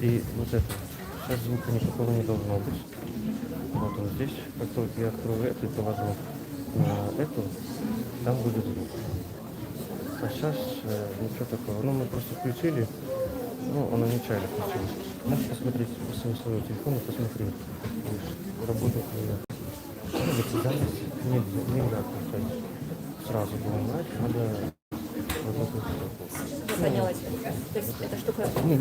И вот это. Сейчас звука никакого не должно быть. Вот он здесь. Как только я открою эту и положу на эту, там будет звук. А сейчас ничего такого. Ну, мы просто включили. Ну, оно нечаянно включилось. Можешь посмотреть по своему телефону, посмотри. Работает ли нет. Ну, вот запись нельзя включать. Сразу понимать, надо вот эту штуку. Я поняла тебя. То есть эта штука... Не,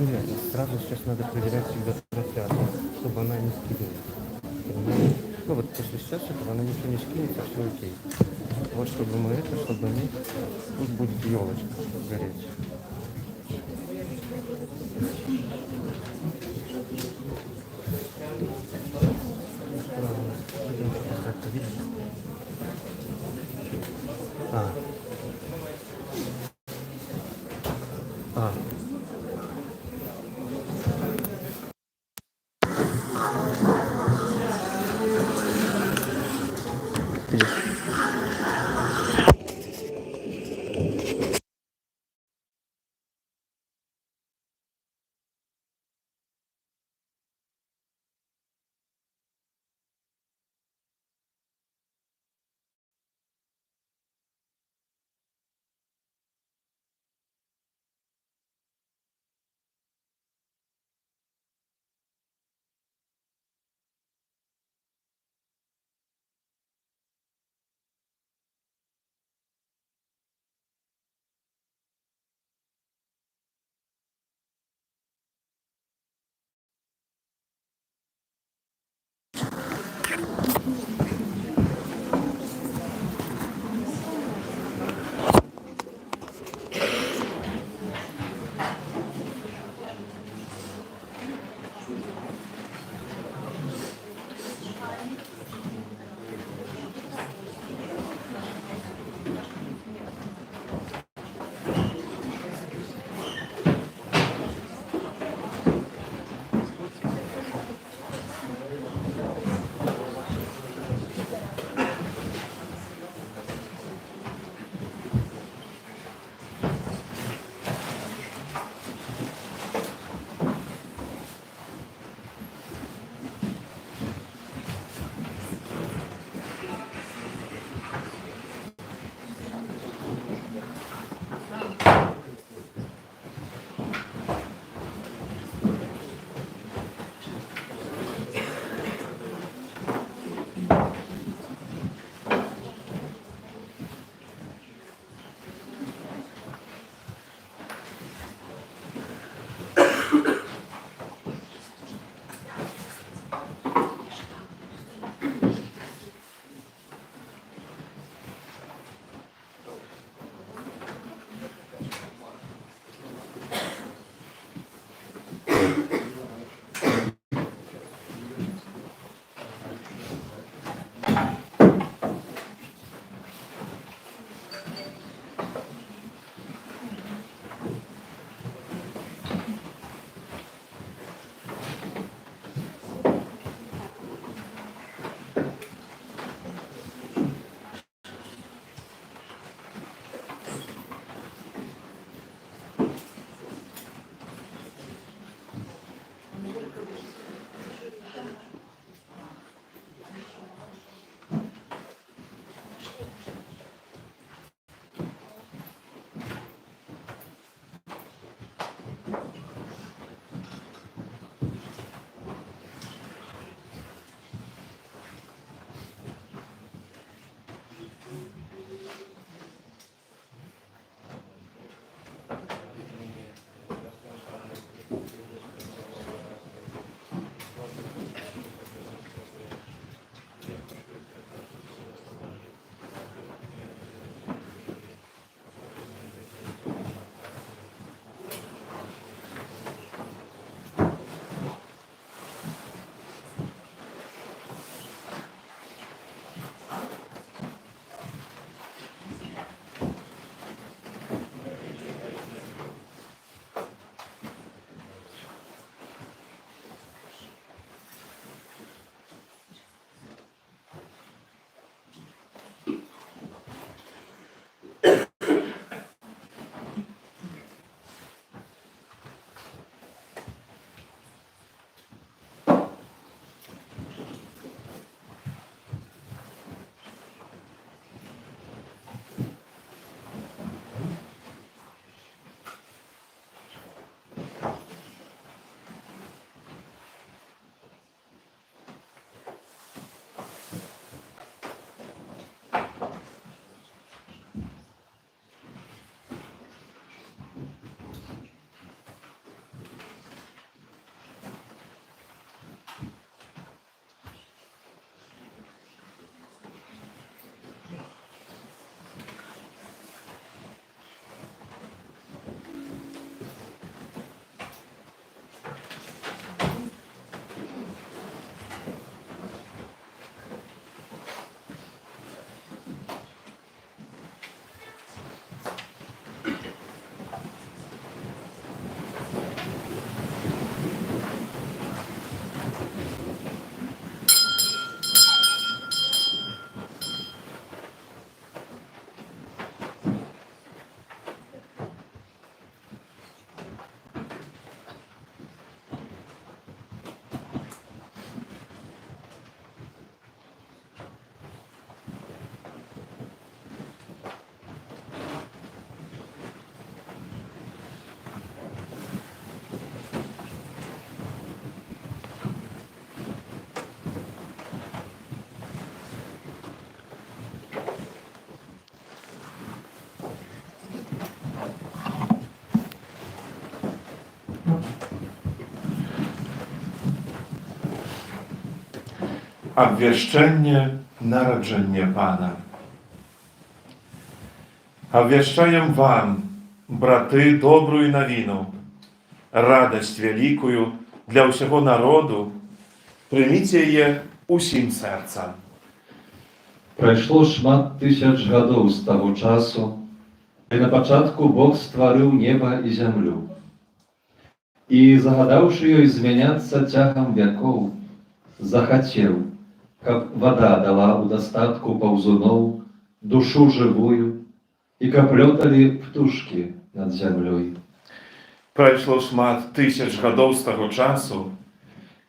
сразу сейчас надо проверять всегда трансляцию, чтобы она не скинулась. Понимаешь? Ну вот после сейчас этого она ничего не скинется, все окей. Вот чтобы мы это, чтобы они... Тут будет елочка гореть. Как-то видишь? А, Obwieszczenie narodzenia Pana. Obwieszczajem wam, брати, добрую новину, радость великую для усього народу, прийміть її усім серцем. Прайшло шмат тысяч гадоў з таго часу, і на пачатку Бог стварыў неба і зямлю. І, загадаўшы ёй змяняцца цягам вякоў, захацеў, каб вада дала ў дастатку паўзуноў душу жывую, і каб лёталі птушкі над зямлёй. Прайшло шмат тысяч гадоў з таго часу,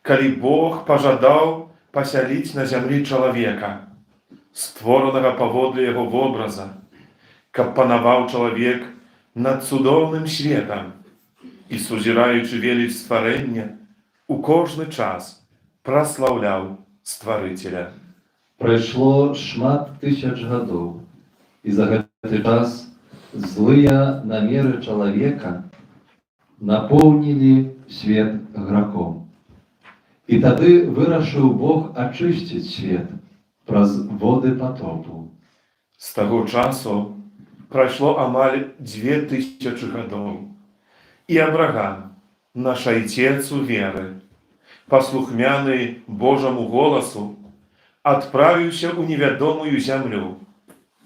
калі Бог пажадаў пасяліць на зямлі чалавека, створанага паводле яго вобраза, каб панаваў чалавек над цудоўным светам і, сузіраючы веліч стварэння, у кожны час праслаўляў Стварыцеля. Прайшло шмат тысяч гадоў, і за гэты час злыя намеры чалавека напоўнілі свет граком. І тады вырашыў Бог ачысціць свет праз воды патопу. З таго часу прайшло амаль 2000 гадоў. І Абрагам, наш айцец у веры, паслухмяны Божаму голасу, адправіўся ў невядомую зямлю,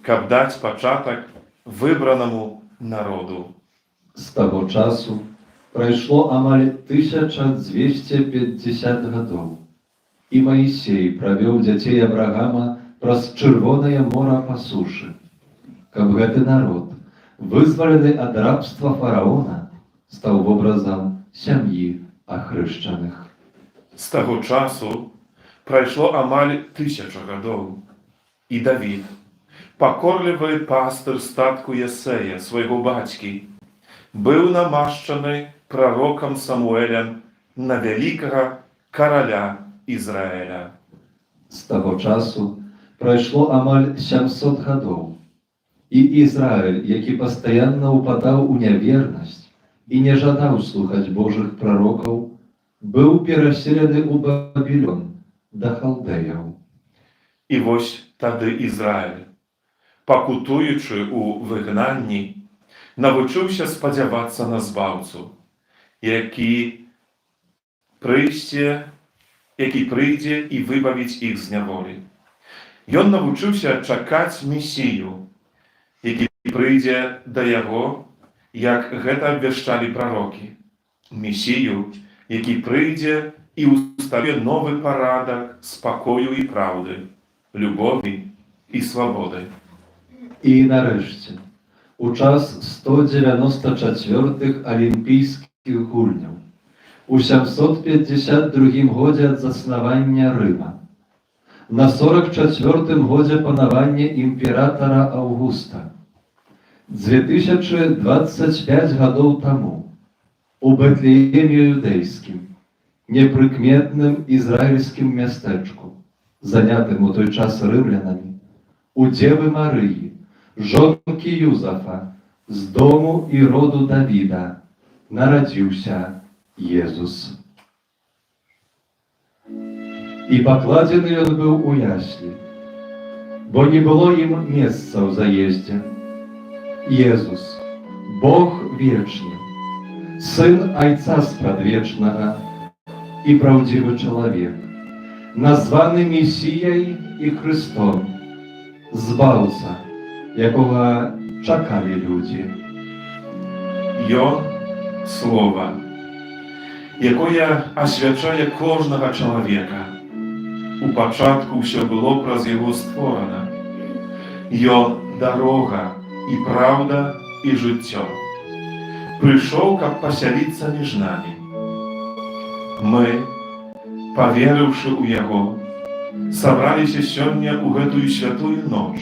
каб даць пачатак выбранаму народу. З таго часу прайшло амаль 1250 гадоў, і Маісей правёў дзяцей Абрагама праз Чырвонае мора па сушы, каб гэты народ, вызвалены ад рабства фараона, стаў вобразам сям'і ахрышчаных. З таго часу прайшло амаль 1000 гадоў. І Давід, пакорлівы пастыр статку Єсея, свайго бацькі, быў намашчаны прарокам Самуэлем на вялікага караля Ізраіля. З таго часу прайшло амаль 700 гадоў, і Ізраіль, які пастаянна ўпадаў у нявернасць і не жадаў слухаць Божых прарокаў, быў пераселены ў Бабілон да халдэяў. І вось тады Ізраіль, пакутуючы ў выгнанні, навучыўся спадзявацца на збаўцу, які прыйдзе і выбавіць іх з няволі. Ён навучыўся чакаць Месію, які прыйдзе да яго, як гэта абвяшчалі прарокі. Месію, які прыйдзе і ўставе новы парадак спакою і праўды, любові і свабоды. І нарэшце, у час 194-х алімпійскіх гульняў, у 752 годзе ад заснавання Рыма, на 44-м годзе панавання імператара Аўгуста, 2025 гадоў таму, у Бэтлееме юдэйскім, непрыкметным ізраільскім мястэчку, занятым у той час рымлянамі, у Дзевы Марыі, жонкі Юзафа, з дому і роду Давіда, нарадзіўся Езус. І пакладзены ён быў у яслі, бо не было ім месца ў заездзе. Езус, Бог вечны, Сын Айца спрадвечнага і праўдзівы чалавек, названы Месіяй і Хрыстом, збаўца, якога чакалі людзі. Ён – Слова, якое асвячае кожнага чалавека. У пачатку ўсё было праз яго створана. Ён – дарога і праўда і жыццё. Прыйшоў, каб пасяліцца між намі. Мы, паверыўшы ў яго, сабраліся сёння ў гэтую святую ноч.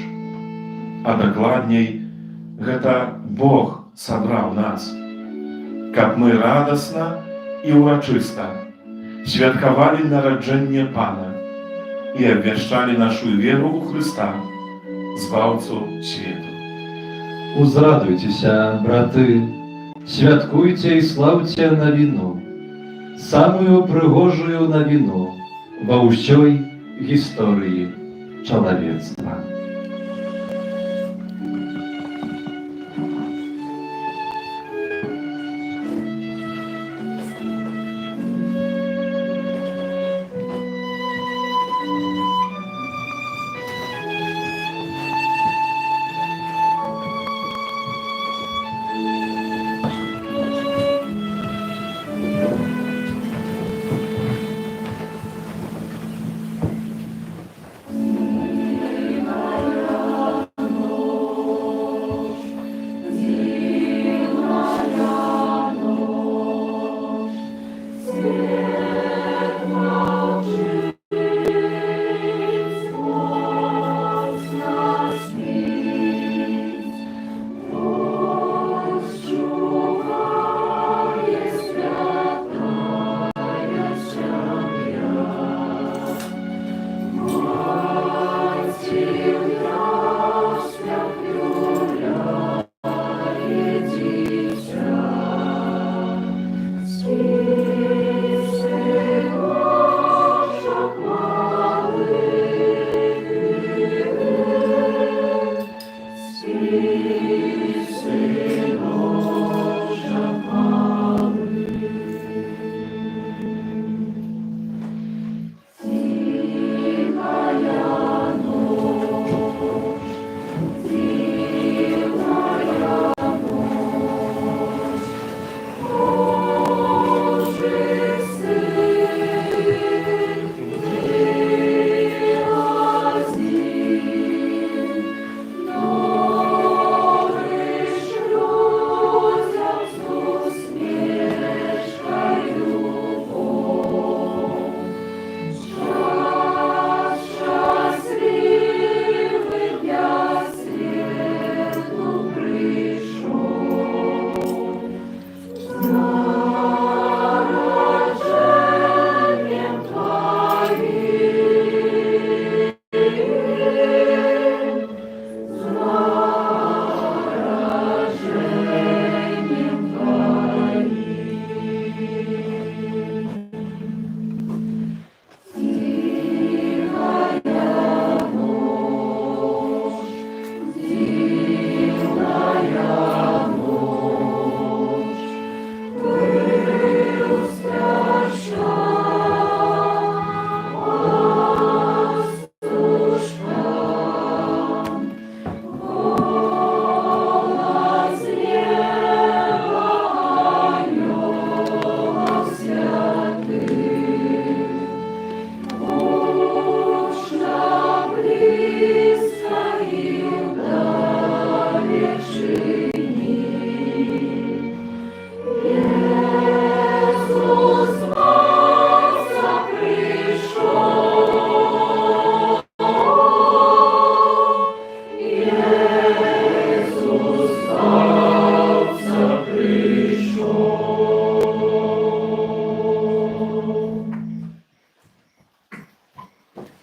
А дакладней, гэта Бог сабраў нас, каб мы радасна і ўрачыста святкавалі нараджэнне Пана і абвяшчалі нашу веру ў Хрыста, збаўцу свету. Узрадуйцеся, браты, святкуйце і слаўце навіну, самую прыгожую навіну ва ўсёй historii człowiectwa.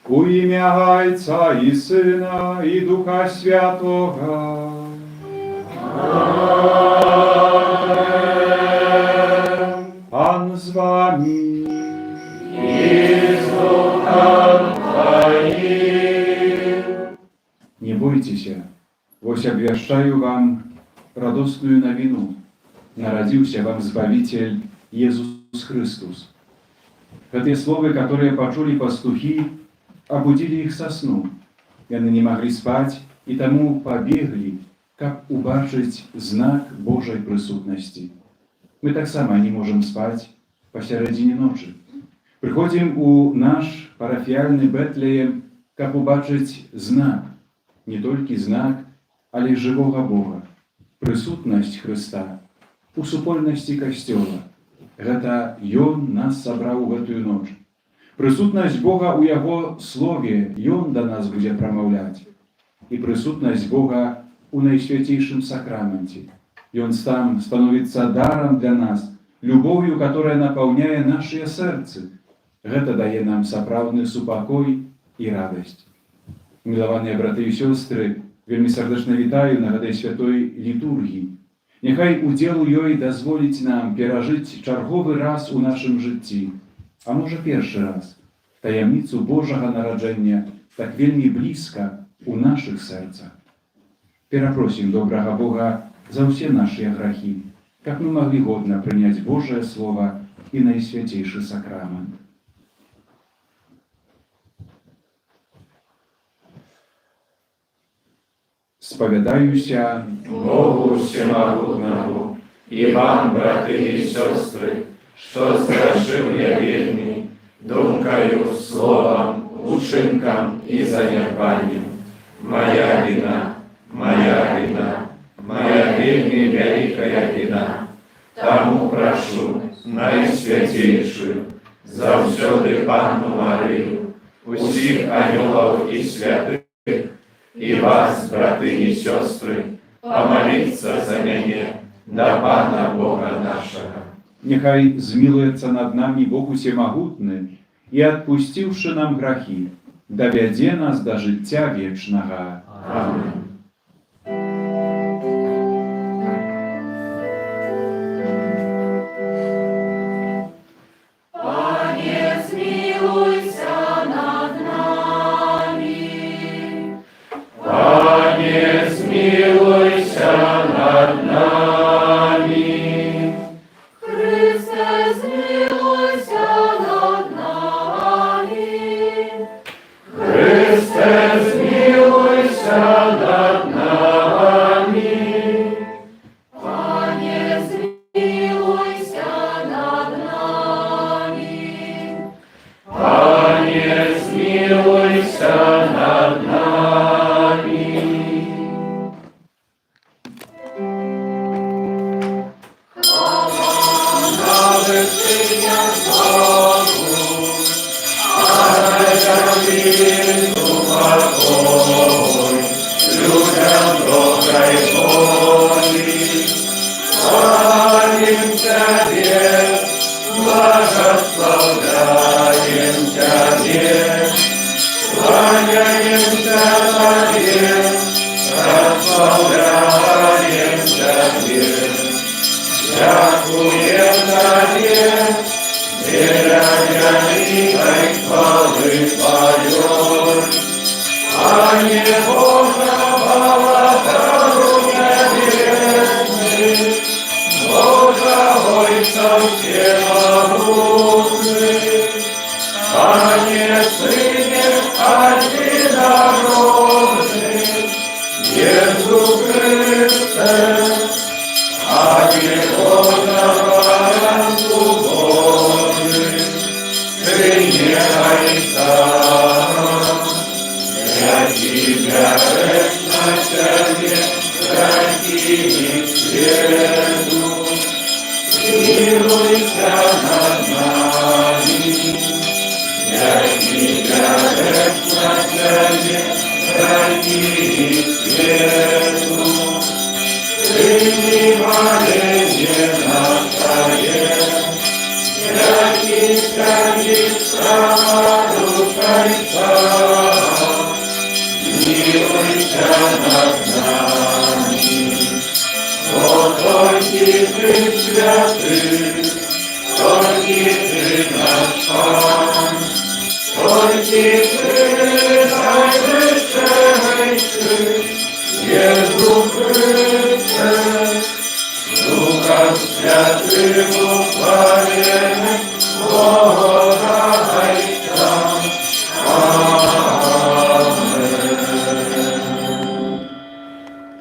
U imię Ojca i Syna i Ducha Świętego. Amen. Pan z wami. Nie bójcie się, boś obwieszczаю wam radosную новину. Народился вам Збавитель Иисус Христос. Эти слова, которые почули пастухи, обудили их со сну, и они не могли спать, и тому побегли, как убачить знак Божьей присутности. Мы так само не можем спать посередине ночи. Приходим у наш парафиальный Бетлеем, как убачить знак, не только знак, але живого Бога, присутность Христа, у супольности Костела. Это Ён нас собрал в эту ночь. Присутность Бога у Его Слове, Ён до нас будет промовлять. И присутность Бога у Наисвятейшем Сакраменте. И Он там становится даром для нас, любовью, которая наполняет наше сердце. Это дает нам соправдный супокой и радость. Милованные браты и сестры, вельми сердечно вітаю на годі святої літургії. Нехай уділу їй дозволить нам пережити черговий раз у нашому житті, а може перший раз, таямніцу Божага нараджэння так вельмі блізка ў нашых сэрцах. Перапросім добрага Бога за ўсе нашыя грахі, каб мы маглі годна прыняць Божае Слова і найсвяцейшы сакрамент. Спавядаюся Богу всемогутному и вам, браты и сестры, что зграшив я вельми, думкою, словом, учинком и занепанием. Моя вина, моя вельми великая вина. Тому прошу найсвятейшую, завсёды Панну Марию, усіх ангелов и святых, и вас, браты и сестры, помолиться за меня до Пана Бога нашего. Нехай змилуецца над нами Бог усемагутны і, адпусціўшы нам грахі, давядзе нас да жыцця вечнага. Аминь.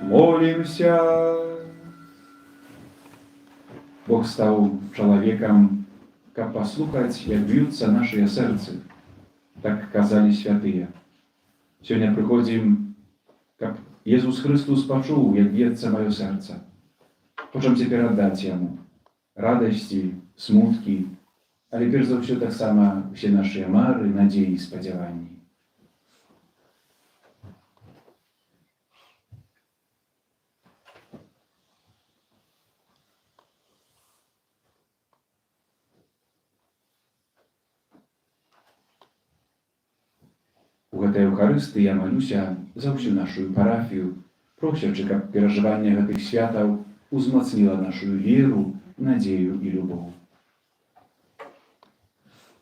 Молимся. Бог стаў чалавекам, каб паслухаць, як б'юцца нашыя сэрцы. Так казалі святыя. Сёння прыходзім, каб Езус Христус пачуў, як б'ецца маё сэрца. Хочам цяпер аддаць яму радасці, смуткі, але перш за ўсё таксама ўсе нашыя мары, надзеі і спадзяванні. У гэтай Еўхарыстыі я малюся за ўсю нашу парафію, просячы, каб перажыванне гэтых святаў узмацніла нашу веру, надзею і любоў.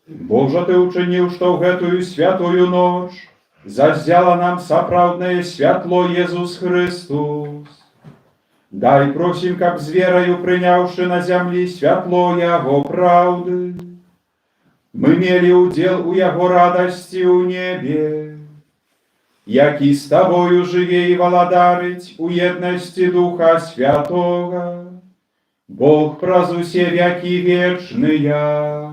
Боже, Ты учинил, что в эту святую ночь зазяла нам сапраўднае святло Иисус Христос. Дай просим, как с верою принявши на земли святло Его правды, мы мели удел у Его радости у небе, які с Тобою живе и владарить у едности Духа Святого, Бог праз усе веки вечные.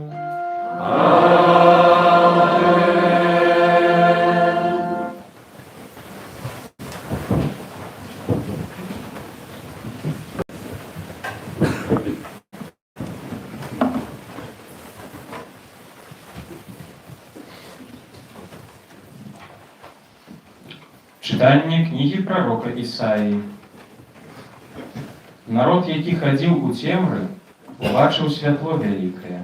Читання книги пророка Ісаї. Народ, які хадзіў у цемры, убачыў святло вялікае.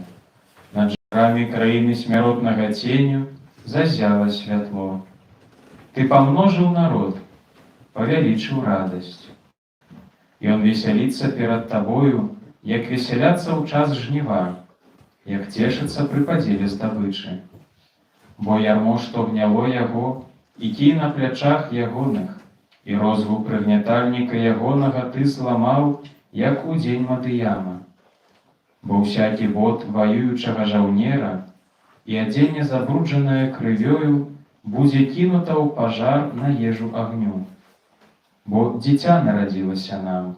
Над жарамі краіны смяротнага ценю зазяла святло. Ты памножыў народ, павялічыў радасць. Ён весяліцца перад табою, як весяляцца ў час жніва, як цешыцца пры падзеле здабычы. Бо ярмо, што гняло яго, і кій на плячах ягоных, і розву прыгнятальніка ягонага ты зламаў, як у дзень Мадыяма. Бо ўсякі бот ваюючага жаўнера і адзенне забруджанае крывёю будзе кінута ў пажар на ежу агню. Бо дзіця нарадзілася нам,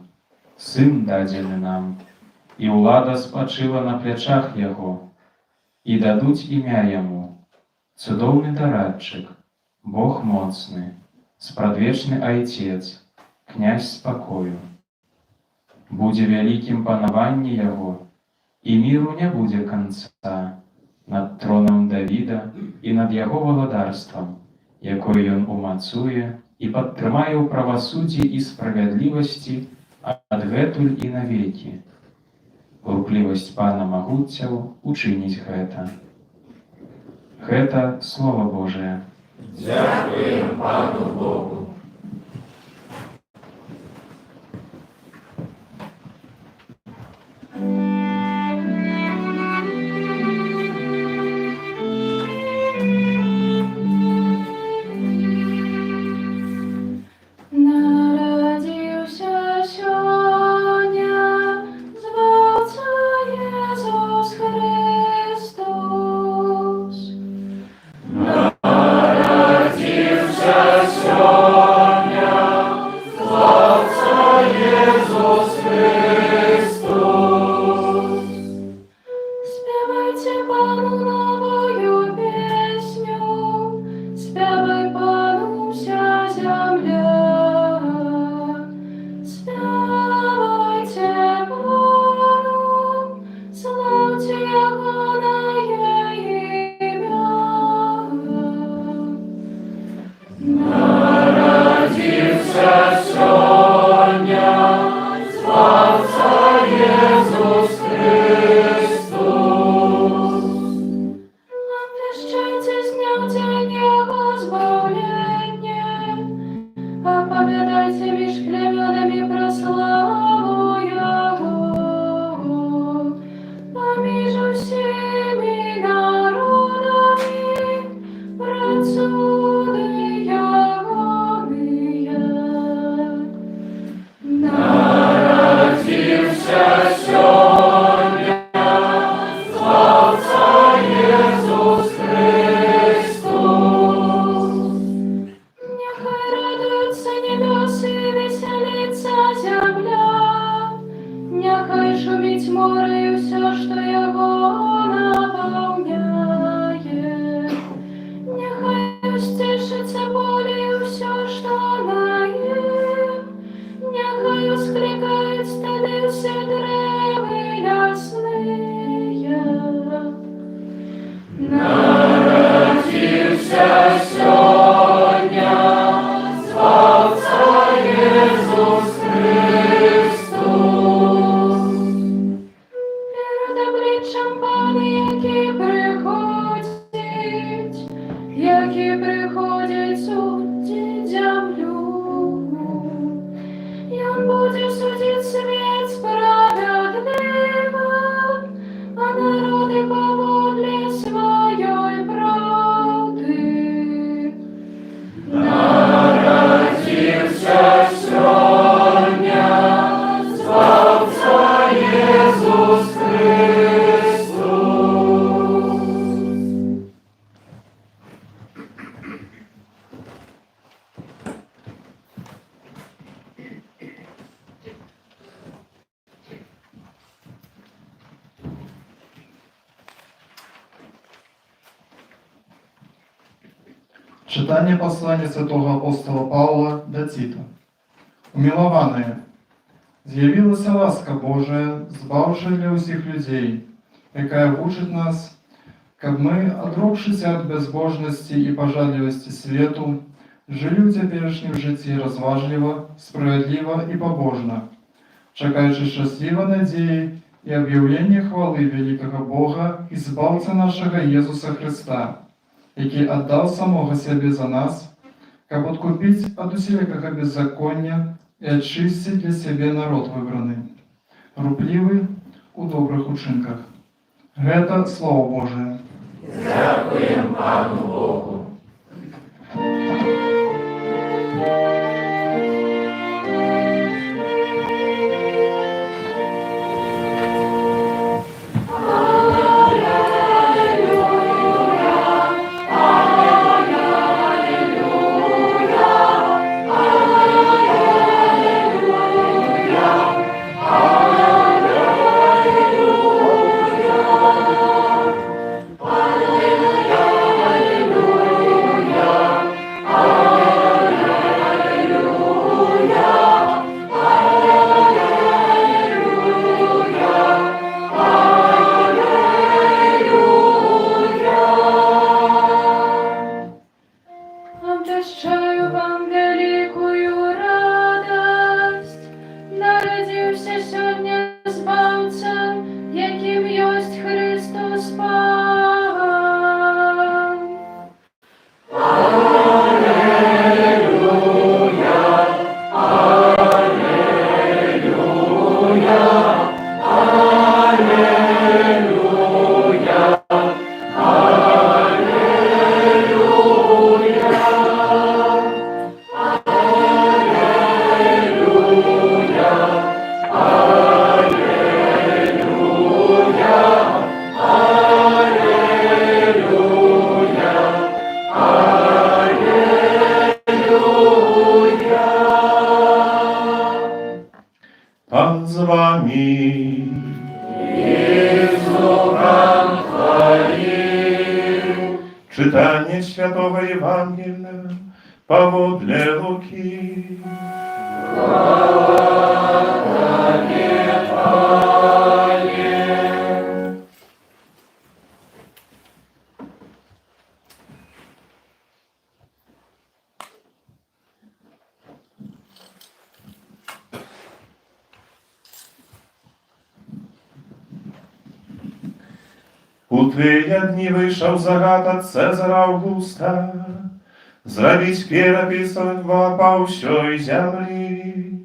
сын дадзены нам, і ўлада спачыла на плячах яго, і дадуць імя яму, цудоўны дарадчык, Бог моцны, спрадвечны Айцец, князь спакою. Будзе вялікім панаванне яго, і міру не будзе канца над тронам Давіда і над яго валадарствам, якое ён умацуе і падтрымае ў правасуддзі і справядлівасці адгэтуль і навекі. Урклівасць Пана магуццяў учыніць гэта. Гэта Слова Божае. Дякуємо Пану Богу. Народився сьогодня, звався Єсус Христос. Співайте Пану новую песню, співай Пану вся земля. Співайте Пану, славьте Ягоное ім'я. Народився сьогодня, звався Єсус Христос. Обвещайте с дня в день Его избавление, оповедайте меж племенами про славу Его, поміж усіми народами про цуди Ягоные. Народився сьогодні, звався Єсус Христос. Нехай радуються небеси, веселиться земля, нехай шумить море і все, що його наповняє. Нехай устишиться поле і все, що на їх, нехай ускликають стади все древи ясные. Народився сьогодні, звався Єсус Христос. Перед обличчям Пана, які приходять судить землю, і Он буде судить світ справедливо, а народи поводле своего. Читання послання святого апостола Павла до Тита. Умилованные, з'явилася ласка Божия, збавшая для усіх людей, якая вучить нас, каб мы, отрокшися от безбожности и пожадливости свету, жили в теперешнем житті розважливо, справедливо и побожно, чекаючи щасливо надії и об'явлення хвали великого Бога і Збавця нашого Єсуса Христа, який отдав самого себе за нас, каб откупить от усілякого беззаконня и очистить для себе народ вибраний, рупливий у добрих учинках. Гэта Слово Божие. Дякуємо Пану Богу. Обещаю вам великую радость. Народився сьогодні Збавця, яким єсть Христос Пан. Пан з вами. Читание Святого Евангелия поводле Луки. У тыя дні вийшов загад ад Цезара Августа, зрабіць перапіс па ўсёй зямлі.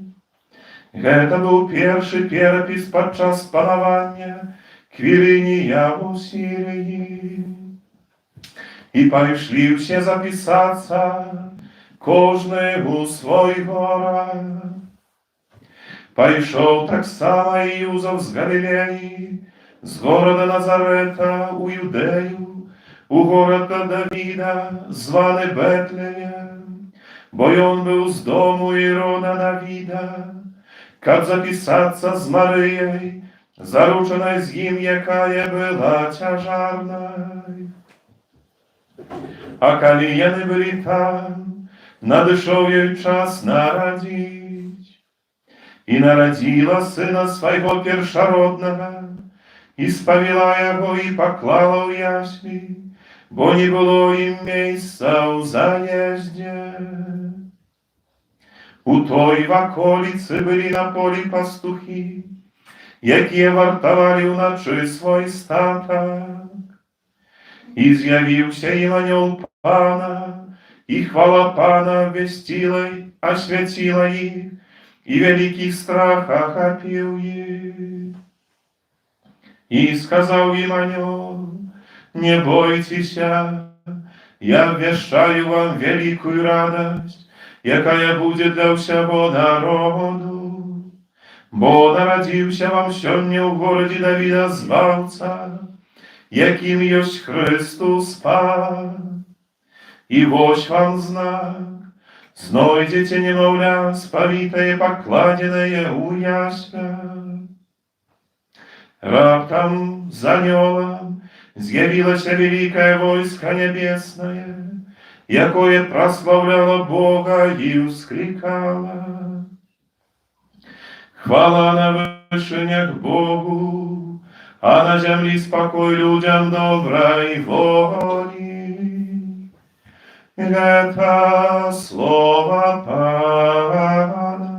Гэта быў першы перапіс падчас панавання Квірінія ў Сірыі. І пайшлі ўсе запісацца, кожны у свой горад. Пайшоў таксама Іузов з Галілеі, з города Назарета у Юдею, у города Давіда, званы Бетлеєм, бо ён быў з дому Ірода Давіда, каб запісацца з Марыяй, заручанай з ім, якая была цяжарнай. А калі яны былі там, надышоў ёй час нарадзіць. І нарадзіла сына свайго першароднага, і спавіла яго і паклала ў яслі, бо не было ім месца ў заездзе. У той ваколіцы былі на полі пастухі, якія вартавалі ўначы свой статак. І з'явіўся ім анёл Пана, і хвала Пана абвясціла, асвяціла іх, і вялікі страх ахапіў іх. І сказаў ім анёл: не бойцеся, я абвяшчаю вам вялікую радасць, якая будзе для ўсяго народу. Бо нарадзіўся вам сёння ў горадзе Давіда Збаўца, якім ёсць Христос Пан. І вось вам знак: знойдзеце немаўля спавітае, пакладзенае ў яслях. Раптам з анёлам з'явілася вялікае войска нябеснае, якое прославляло Бога и вскрикало. Хвала на вышинях Богу, а на земле спокой людям доброй воли. Это слово Пана.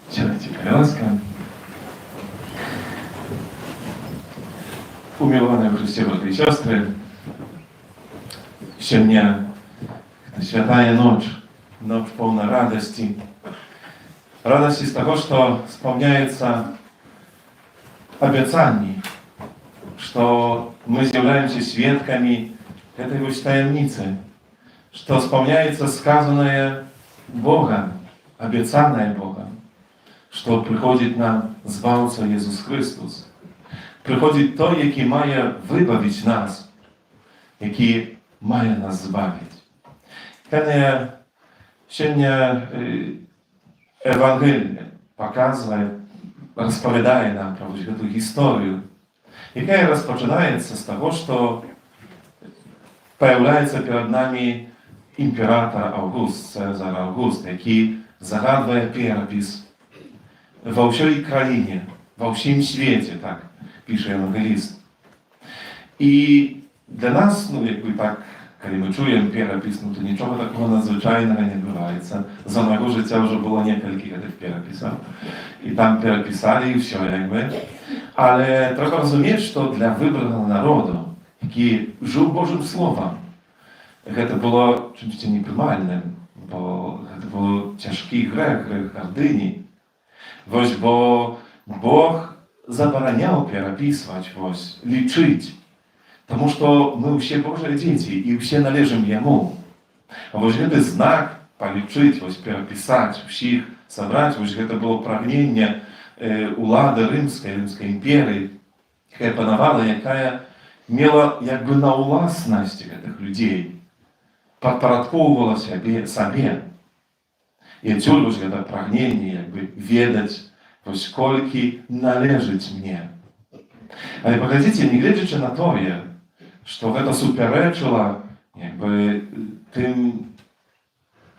Сядьте, пожалуйста. Умилованные в Христе, братья и сестры, сегодня это святая ночь, ночь полна радости. Радости с того, что исполняется обещание, что мы являемся свидетелями этой таемницы, что исполняется сказанное Богом, обещанное Богом, что приходит нам Збавца Иисус Христос. Приходить той, який має вибавити нас, який має нас збавити. Сьогодні Євангеліє показує, розповідає нам про цю історію, яка розпочинається з того, що появляється перед нами імператор Август, Цезар Август, який загадує перепис во всій країні, во всім світі, так пише евангеліст. І для нас, якби так, коли ми чуємо перепис, то нічого такого надзвичайного не відбувається. За мого життя вже було кілька таких переписів. І там переписали, і все, якби. Але треба розуміти, що для вибраного народу, який жив Божим Словом, це було чимось неприймальним, бо це був тяжкий грех, грех гордині. Ось, бо Бог заборонял переписывать, лечить, потому что мы все Божьи дети, и все належим Ему. А вот этот знак полечить, переписать, всех собрать, это было прагнение улады Римской империи, яка панувала, яка мела якби на уласность этих людей, подпорядковывала себе. И отсюда это прагнение, якби ведать, сколько належить мне. Але погодите, не глядячи на то, що це суперечило якби,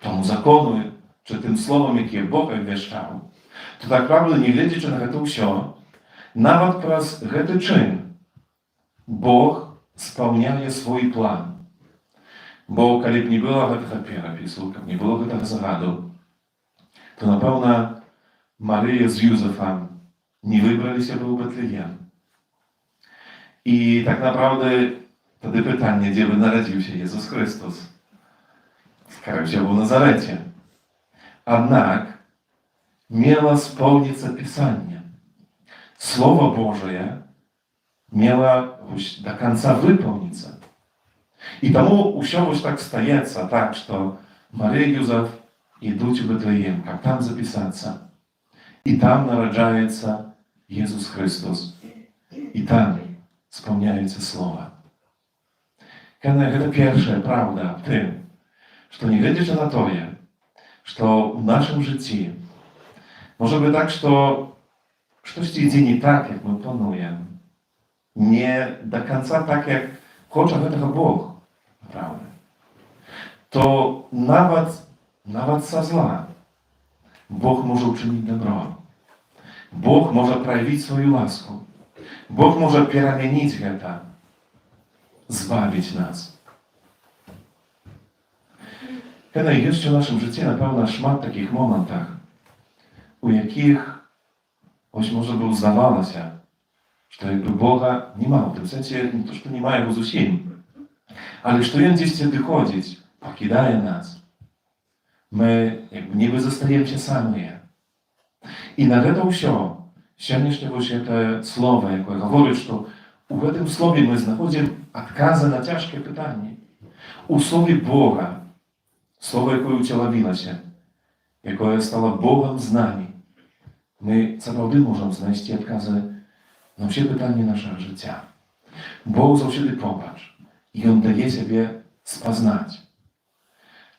тому закону, чи тим словом, яке Бог обвіщав, то так правда, не глядячи на це все, навіть про цей чин Бог сповняє свій план. Бо коли б не було цього перепису, коли б не було цього загаду, то, напевно, Мария с Юзефом не выбрались бы в Бетлеем. И так naprawdę wtedy pytanie, gdzie by narodził się Jezus Chrystus? Skoro się w Nazarecie. Jednak miała spełnić Pisanie. Słowo Boże miała do końca wypełnić. I тому usiąść tak стається, так, что Мария и Юзеф идут в Бетлеем, как там записаться. И там народжается Иисус Христос. И там исполняется Слово. Это первая правда в том, что не глядя на то, что в нашем житті может быть так, что что-то йде не так, как мы плануем. Не до конца так, как хоче этого Бог. Правда. То nawet со зла Бог може учинити добро. Бог може проявити свою ласку. Бог може перемінити це, збавити нас. Коли є в нашому житті, напевно, шмат таких моментів, у яких, ось може би здавалося, что jakby Boga nie ma. W tym sensie nie to, że nie ma Jego zусім, ale że On gdzieś wychodzić, покидає нас. My jakby niby zostajemy się sami. I na to все, сегодняшнее właśnie te słowa, jakie говорит, что в этом слове мы находим отказы на тяжкие pytanie. У слові Бога, слово, яке учеловилося, яке стало Богом з нами, ми завжди можемо знайти відкази на всі питання нашого життя. Бог завжди побач, і Він дає себе спознати.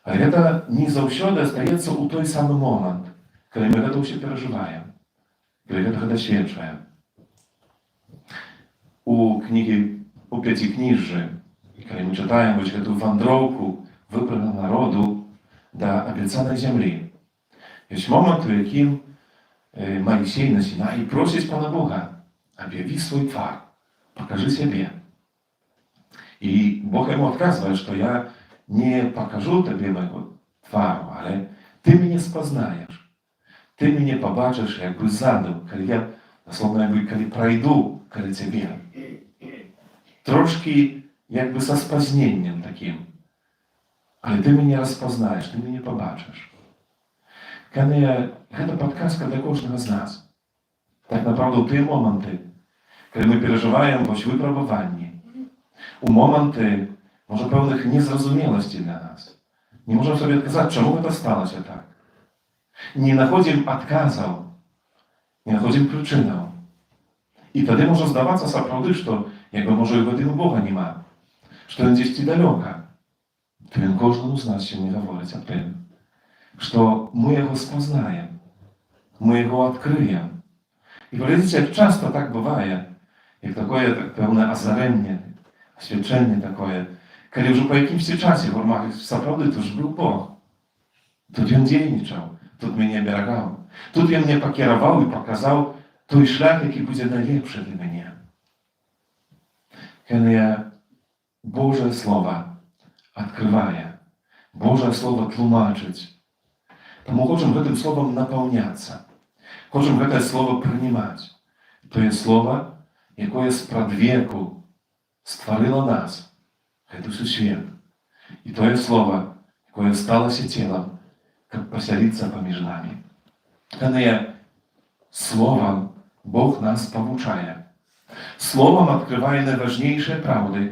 А це не завжди стається у той самий момент, коли ми це все переживаємо, коли це досвідчуємо. У книги у П'ятикнижжі, коли ми читаємо ось цю вандровку вибраного народу до обіцяної землі, є момент, у яким Моисей на Синаї просить Пана Бога, об'яви свій твар, покажи себе. І Бог йому відказує, що я не покажу тобі мого твару, але ти мене спознаєш. Ти мене побачиш, якби ззаду, коли я, словно якби, коли пройду коли тебе. Трошки якби со спозненням таким. Але ти мене розпознаєш, ти мене побачиш. Це підказка для кожного з нас. Так направду в ті моменти, коли ми переживаємо ось випробування, у моменти, може, певних незрозумілостей для нас. Не можемо собі відказати, чому це сталося так. Не знаходимо відказів, не знаходимо причинів. І тоді може здаватися справді, що якби може і в один Бога нема, що Він десь далеко. То Він кожному з нас сьогодні говорить об тим, що ми Його спознаємо, ми Його відкриємо. І подивіться, як часто так буває, як таке певне озарення, освячення таке, коли вже по якимсь часі говоримо, справді, то ж був Бог. Тут Він дійничав, тут мене оберігав, тут Він мене покерував і показав той шлях, який буде найліпший для мене. Коли Боже Слово відкриває, Боже Слово тлумачить, тому хочемо цим Словом наповнятися, хочемо це Слово приймати. То є Слово, яке спрадвеку створило нас, цей світ. І то є Слово, яке сталося тілом, як поселиться поміж нами. Коли Словом Бог нас повчає. Словом відкриває найважніші правди.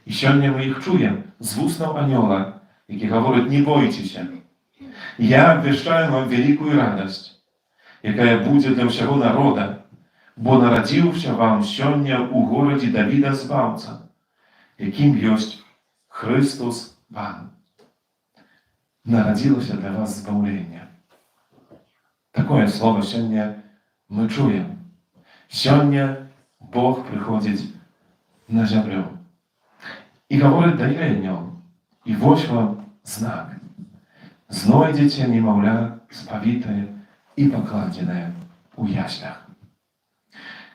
І сьогодні ми їх чуємо з вуст Анiola, який говорить, не бойтеся. Я обвіщаю вам велику радость, яка буде для всього народу, бо народився вам сьогодні у городі Давида Збавця, яким є Христос Пан. Народилося для вас збавлення. Таке слово сьогодні ми чуємо. Сьогодні Бог приходить на землю і говорить дає ньому. І ось вам знак. Знойдете немовля сповитое і покладене у яслях.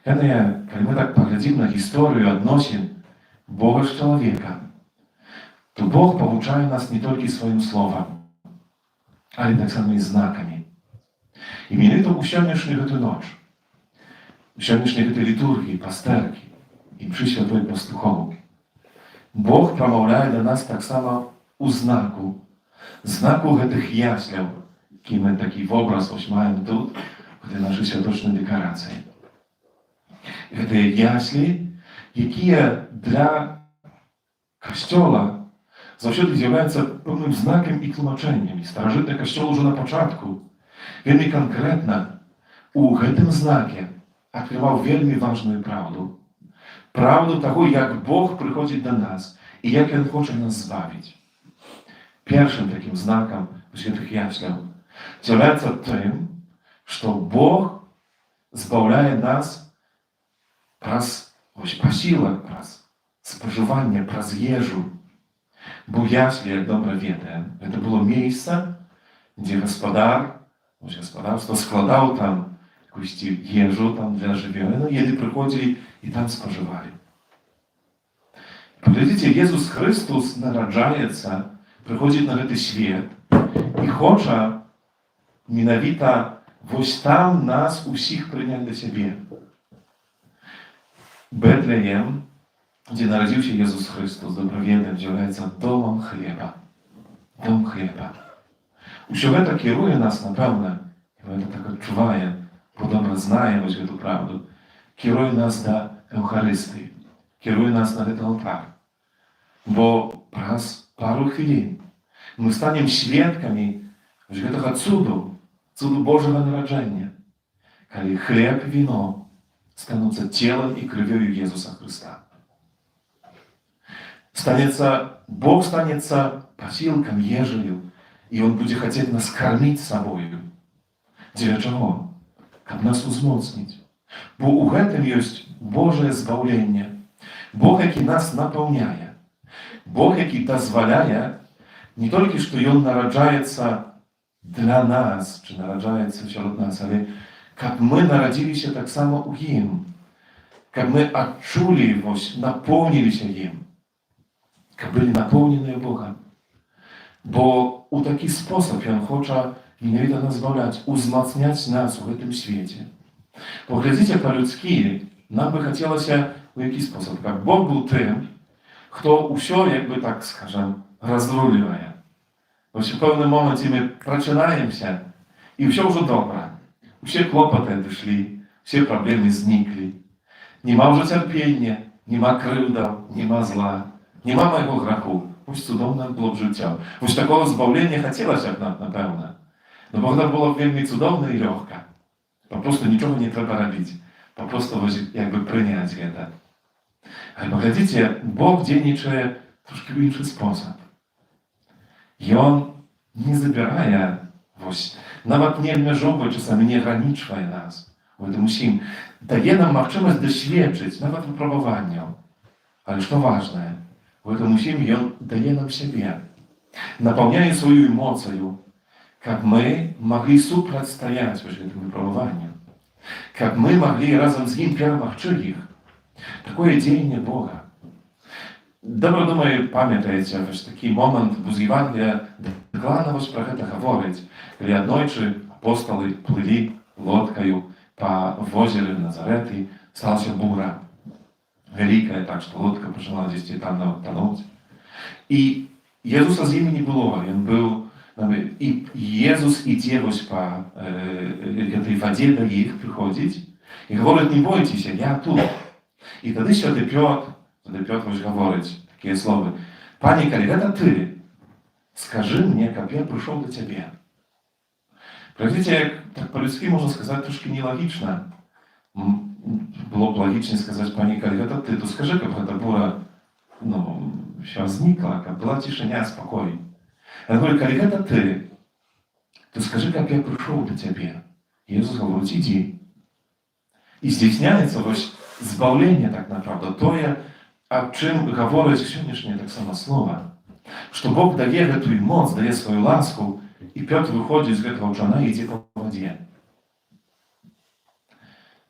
Коли ми так поглядимо на історію відносин Бога з чоловіком, то Бог повчає нас не тільки своїм словом, але так само і знаками. Іменито у сьогоднішню цю ніч, у сьогоднішній цій літургії, пастерки і мші Святої Пастуховки, Бог промовляє до нас так само у знаку цих яслів, який ми такий образ ось маємо тут, в нашій святочній декорації. Це яслі, які для Костьола завжди з'являються певним знаком і тлумаченням. І старожитний Костьол уже на початку вельми конкретно у гэтым знаке відкривав вельми важную правду. Правду того, як Бог приходить до нас і як Він хоче нас збавити. Першим таким знаком у святих яслях з'являється тим, що Бог збавляє нас праз посілок, праз споживання, праз їжу. Бо яслі, як добре відаємо, це було місце, де господарство складав там якусь їжу там для животних, і люди приходили і там споживали. Подивіться, Ісус Христос народжається, приходить на цей світ і хоче менавіта ось там нас усіх прийняти до себе. Betlejem, gdzie narodził się Jezus Chrystus, доброведным является домом хлеба. Дом хлеба. Усё гэта кіруе нас, напэўна, і мы это так адчуваем, бо добра знаем вось гэту правду, кіруе нас да Эўхарыстыі, кіруе нас на гэты алтар. Бо праз пару хвілін мы станем сведкамі вось гэтага цуду, цуду Божага нараджэння, калі хлеб і віно стануцца целом і крывёю Езуса Христа. Бог станется посилком, ежелью, и Он будет хотеть нас кормить собою. Для чего? Как нас узмоцнить. Бо у гэтым есть Божие збавление. Бог, який нас наполняет. Бог, який дозволяет не только, что Он нараджается для нас, чи нараджается сярод нас, але как мы народились так само у Ім. Как мы отчули Его, наполнились Им. Как были наполнены Богом. Бо у такі спосіб Ён хоче менавіта нас збавляць, узмацняць нас у гэтым свеце. Поглядзіце па-людскі, нам бы хацелася у які спосіб, каб Бог быў тым, хто ўсё, як бы так скажем, разрулівае. Вось у пэўным моманце мы прачынаемся, і ўсё ўжо добра. Усе клопаты адышлі, усе праблемы зніклі. Нема ўжо цярпення, нема крыўдаў, нема зла, нема майго граху. Вось цудоўна было б жыццё. Вось такого збаўлення хацелася б нам, напэўна. Но гэта было б вельмі цудоўна і лёгка. Папросту нічога не трэба рабіць. Папросту вось як бы прыняць гэта. Але паглядзіце, Бог дзейнічае трошкі ў іншы спосаб. Ён не забірае, вось, нават не абмяжоўвае, часамі не агранічвае нас. У гэтым усім дае нам магчымасць дасведчыць, нават выпрабаванняў. Але што важнае, у гэтым усім Ён дае нам сябе, напаўняе сваю эмоцыю, каб мы маглі супрацьстаяць вось гэтым выпрабаванням, каб мы маглі разам з Ім перамагчы іх. Такое дзеянне Бога. Добра, думаю, памятаеце вось такі момант, бо з Евангелія дакладна вось пра гэта гаворыць, калі аднойчы апосталы плылі лодкаю па возеры Назарэты, сталася бура. Вялікая, так што лодка пачала дзесьці там тануць. І Езуса з імі не было. Ён быў, і Езус ідзе вось па гэтай вадзе да іх прыходзіць і гаворыць: не бойцеся, я тут. І тады святы Пётр вось гаворыць такія словы: Пане, калі гэта ты, скажы мне, каб я прыйшоў да цябе. Праглядзіце, як так па-людскі можна сказаць трошкі нелагічна. Было б лагічней сказаць: пане, калі гэта ты, то скажы, каб гэта бура, ўсё знікла, каб была цішыня, спакой. Я говорю, калі гэта ты, то скажы, каб я прыйшоў да цябе. Езус гаворыць: ідзі. І здзяйсняецца вось збаўленне, так направда, тое, аб чым гаворыць сённяшняе таксама слова, што Бог дае гэтую моц, дае сваю ласку, і Пётр выходзіць з гэтага ўчана і ідзе па вадзе.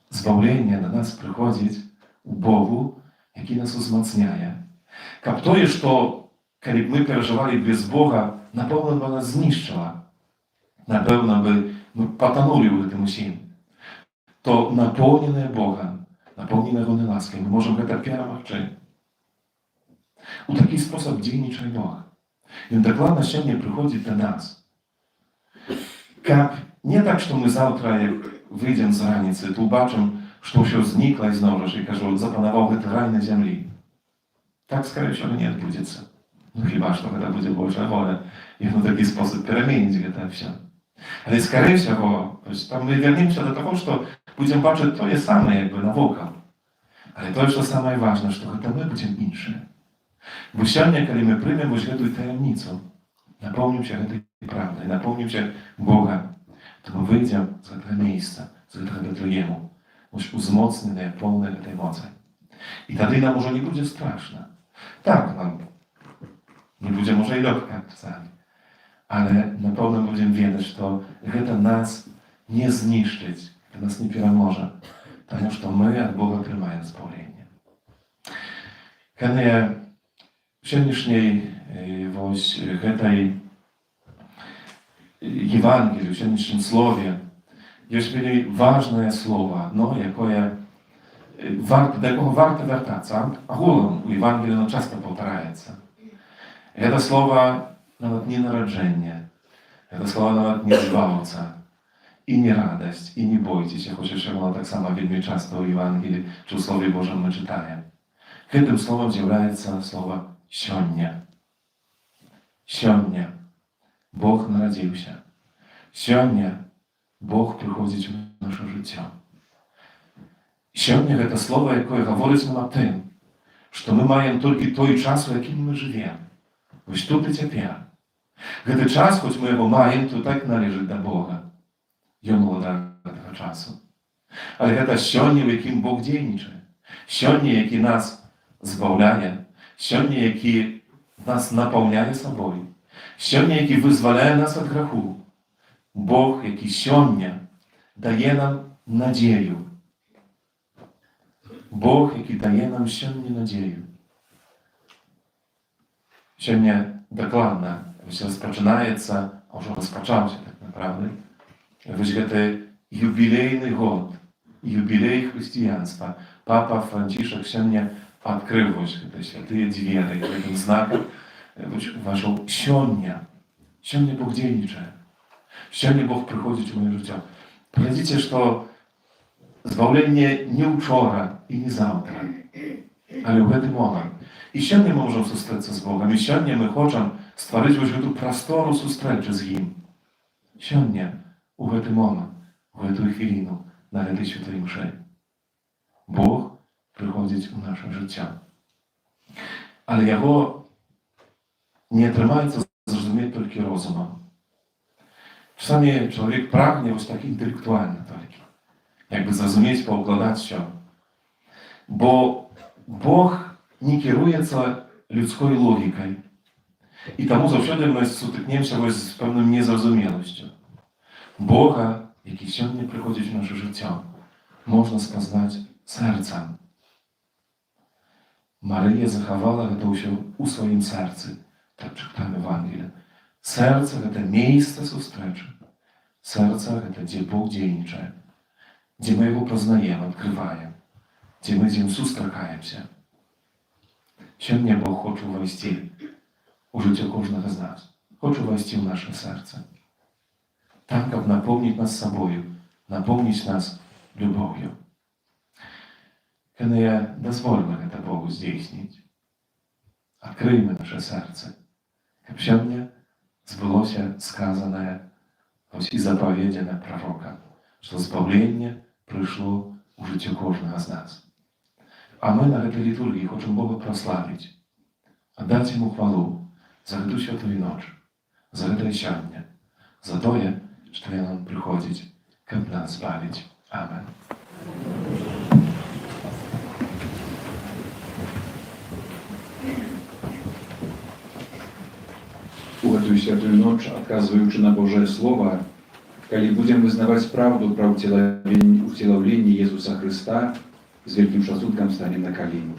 Збаўленне на нас прыходзіць у Богу, які нас узмацняе. Каб тое, што калі б мы перажывалі без Бога, напэўна бы нас знішчыла, напэўна бы мы патанулі ў гэтым усім, то напоўненае Богам, напоўненае Ягонай ласкай, мы можам гэта перамагчы. У такі спосаб дзейнічае Бог. Ён дакладна сёння прыходзіць да нас. Каб не так, што мы заўтра, як выйдзем з раніцы, то убачым, што ўсё знікла і зноў жа, і кажу, запанаваў гэты рай на зямлі. Так, скорее всего, не адбудзецца. Хіба што гэта будзе Божая воля, і на такі спосаб пераменіць гэта ўсё. Але, скорее всего, там мы вернемся до того, што будзем бачыць тое самае, як бы навокал. Але тое, што самае важнае, што гэта мы будзем іншыя. Бо сёння, калі мы прымем вось гэтую таямніцу, напомнімся гэтай правдай, напомнімся Бога, то мы выйдзем з гэтага месца, з гэтага Бетлегему, вось узмоцненыя, поўныя гэтай моцы. І тады нам ужо не будзе страшна. Так, нам не будзе, можа, і лёгка часамі. Але, напэўна, будзем ведаць, што гэта нас не знішчыць, гэта нас не пераможа, таму што мы ад Бога атрымаем збаўленне. Калі сённяшняй вось гэтай Евангелію, сённяшнім слове ёсць вельмі важнае слово, адно, якое до якого варто вертатися. Агулом у Євангелії часто повторяється. Це слово навіть не народження, це слово навіть не збавця, і не радость, і не бойтеся, хоча воно так само вельми часто у Євангелії чи у Слові Божому ми читаємо. Тим словом з'являється слово «сьогодні». Сьогодні Бог народився. Сьогодні Бог приходить в наше життя. Сьогодні це слово, яке говорить нам о тим, що ми маємо тільки той час, у яким ми живемо. Ось тут і тепер. Цей час, хоч ми його маємо, то так належить до Бога. Йому до того часу. Але це сьогодні, в яким Бог діє. Сьогодні, який нас збавляє. Сьогодні, який нас наповняє собою. Сьогодні, який визволяє нас від греху. Бог, який сьогодні дає нам надію. Бог, який дає нам сьогодні надію. Сьогодні докладно все розпочинається, а вже розпочався так naprawdę. Ось це юбілейний год, юбілей християнства. Папа Францишек сьогодні відкрив ось ці святі двері, цим знаком вашого сьогодні. Сьогодні Бог діє. Сьогодні Бог приходить в моє життя. Глядите, що збавлення не вчора і не завтра, але в цей момент. І сьогодні ми можемо зустрітися з Богом, і сьогодні ми хочемо створити ось цю простору зустрічі з Ним. Сьогодні, у цей момент, в цю хвилину, наради Святої Мші. Бог приходить у наше життя. Але його не тримається зрозуміти тільки розумом. Czasami człowiek pragnie już tak intelektualnie tylko. Jakby zrozumieć, poukładać się. Bo Bóg nie kieruje się ludzką logiką. I temu zawsze my stykniemy się z pewną niezrozumiałością. Boga, jaki się nie przychodzi w nasze życie, można poznać sercem. Maryja zachowała to się u swoim sercu. Tak czytamy Ewangelię. Serce – to miejsce zustreczy. Serce – to gdzie Bóg dzieje, gdzie my Jego poznajemy, odkrywamy, gdzie my z Nim sustrzegamy się. Сьогодні Бог хоче ввести у життя кожного з нас. Хоче ввести в наше серце. Так, щоб наповнити нас собою, наповнити нас любов'ю. Коли дозволимо це Богу здійснити, відкриємо наше серце, щоб сьогодні збулося сказане ось і заповідане пророка, що збавлення прийшло у життя кожного з нас. А ми на этой литургии хочемо Бога прославити, отдати Йому хвалу за эту святую ночь, за это сьогодні, за то, що Він нам приходить, щоб нас збавити. Amen. У гэтую святую ноч, адказваючы на Божае Слово, калі будзем вызнаваць правду пра уцелаўленне Езуса Хрыста, з вялікім шасудкам станем на калені.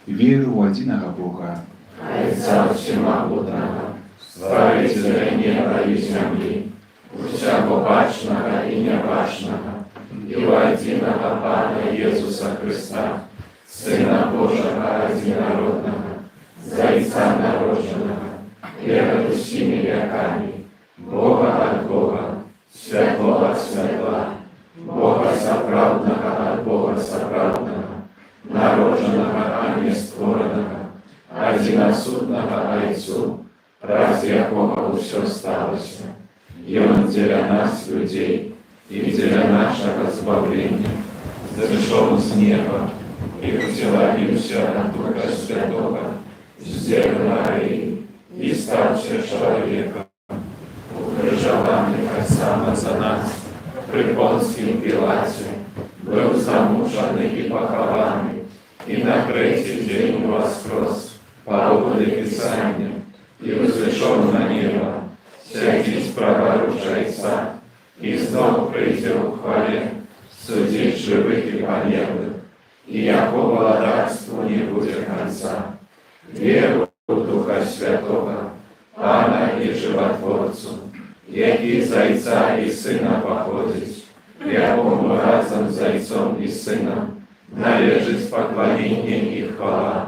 Веру ў адзінага Бога, Отца Всемогутного, Створителя неба и земли, всего бачного и небачного, и у единого Пана Иисуса Христа, Сына Божьего Единородного, Зайца народженного, перед всеми веками, Бога от Бога, Святого от Святого, Бога соправдного от Бога соправдного, народженного, а не створенного, одиносудного Отцу, раз якого все сталося, и Он для нас, людей, и для нашего избавления, зашел с неба и утеловился от Духа Святого, с Девы Марии, и ставший человеком, укрыжованный сам за нас, при Понским Пилате, был замученный и похованный, и на третий день воскрес, по ободу Писания, и возвышен на небо, всякий проворушается, и снова придет в хвале, судить живых и померлых, и якого владарству не будет конца. Веру в Духа Святого, Пана и Животворцу, який Зайца и Сына походить, якому разом з Зайцом і Сином належить поклонение и хвала,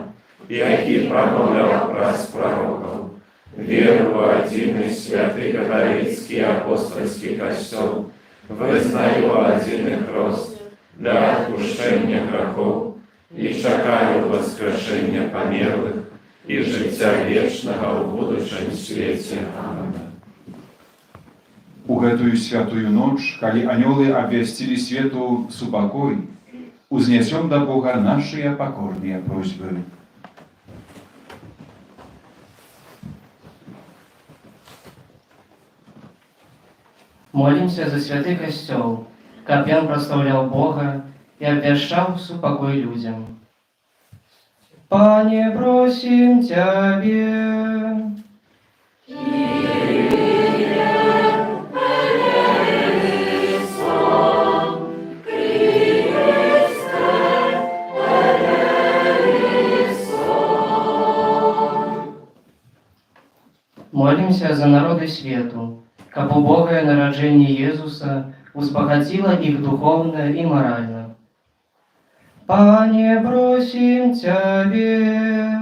який промовляв праз пророков. Веру в один святый католический апостольский костел, вызнаю один их рост для отпущения грехов и чекаю воскрешения померлых и життя вечного в будущем свете. Аминь. U гэтую святую ночь, калі анёлы абвясцілі свету супакой, узнесем до Бога наши покорные просьбы. Молимся за святый костел, каб ён прославлял Бога и обвящал супокой людям. Пане, просим Тебе. Молимся за народы свету, каб убогое народжение Иисуса узбогатило их духовно и морально. Пане, просим Тебе.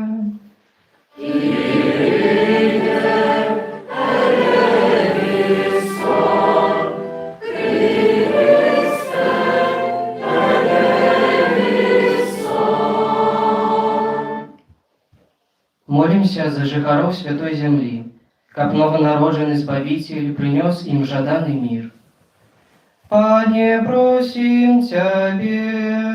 Молимся за жихаров Святой Земли, как новонародженный Избавитель принес им жаданный мир. Пане, просим Тебе.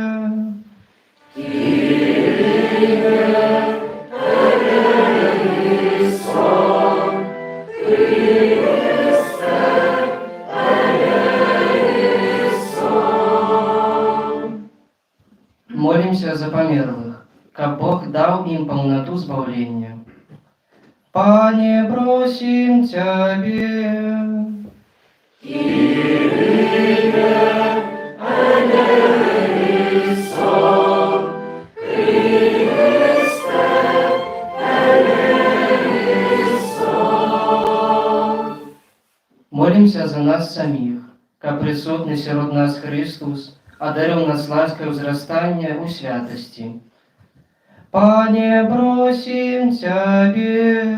Молимся за померлых, как Бог дал им полноту избавления. Пане, просим Тебе. Молимся за нас самих, как присутный сирот нас Христос, одарил нас лаской возрастания у святости. Пане, просим Тебе.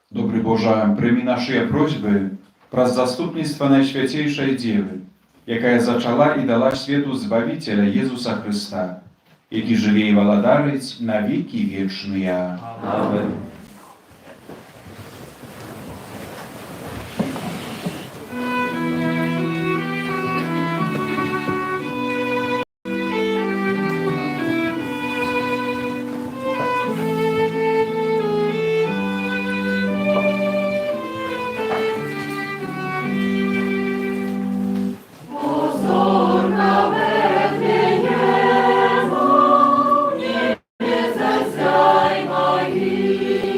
Добрый Боже, прийми наши просьбы праз заступництва Найсвятейшей Девы, якая зачала и дала свету Збавителя Иисуса Христа, який живе и владарить на веки вечные. Аминь. Зазяй мои.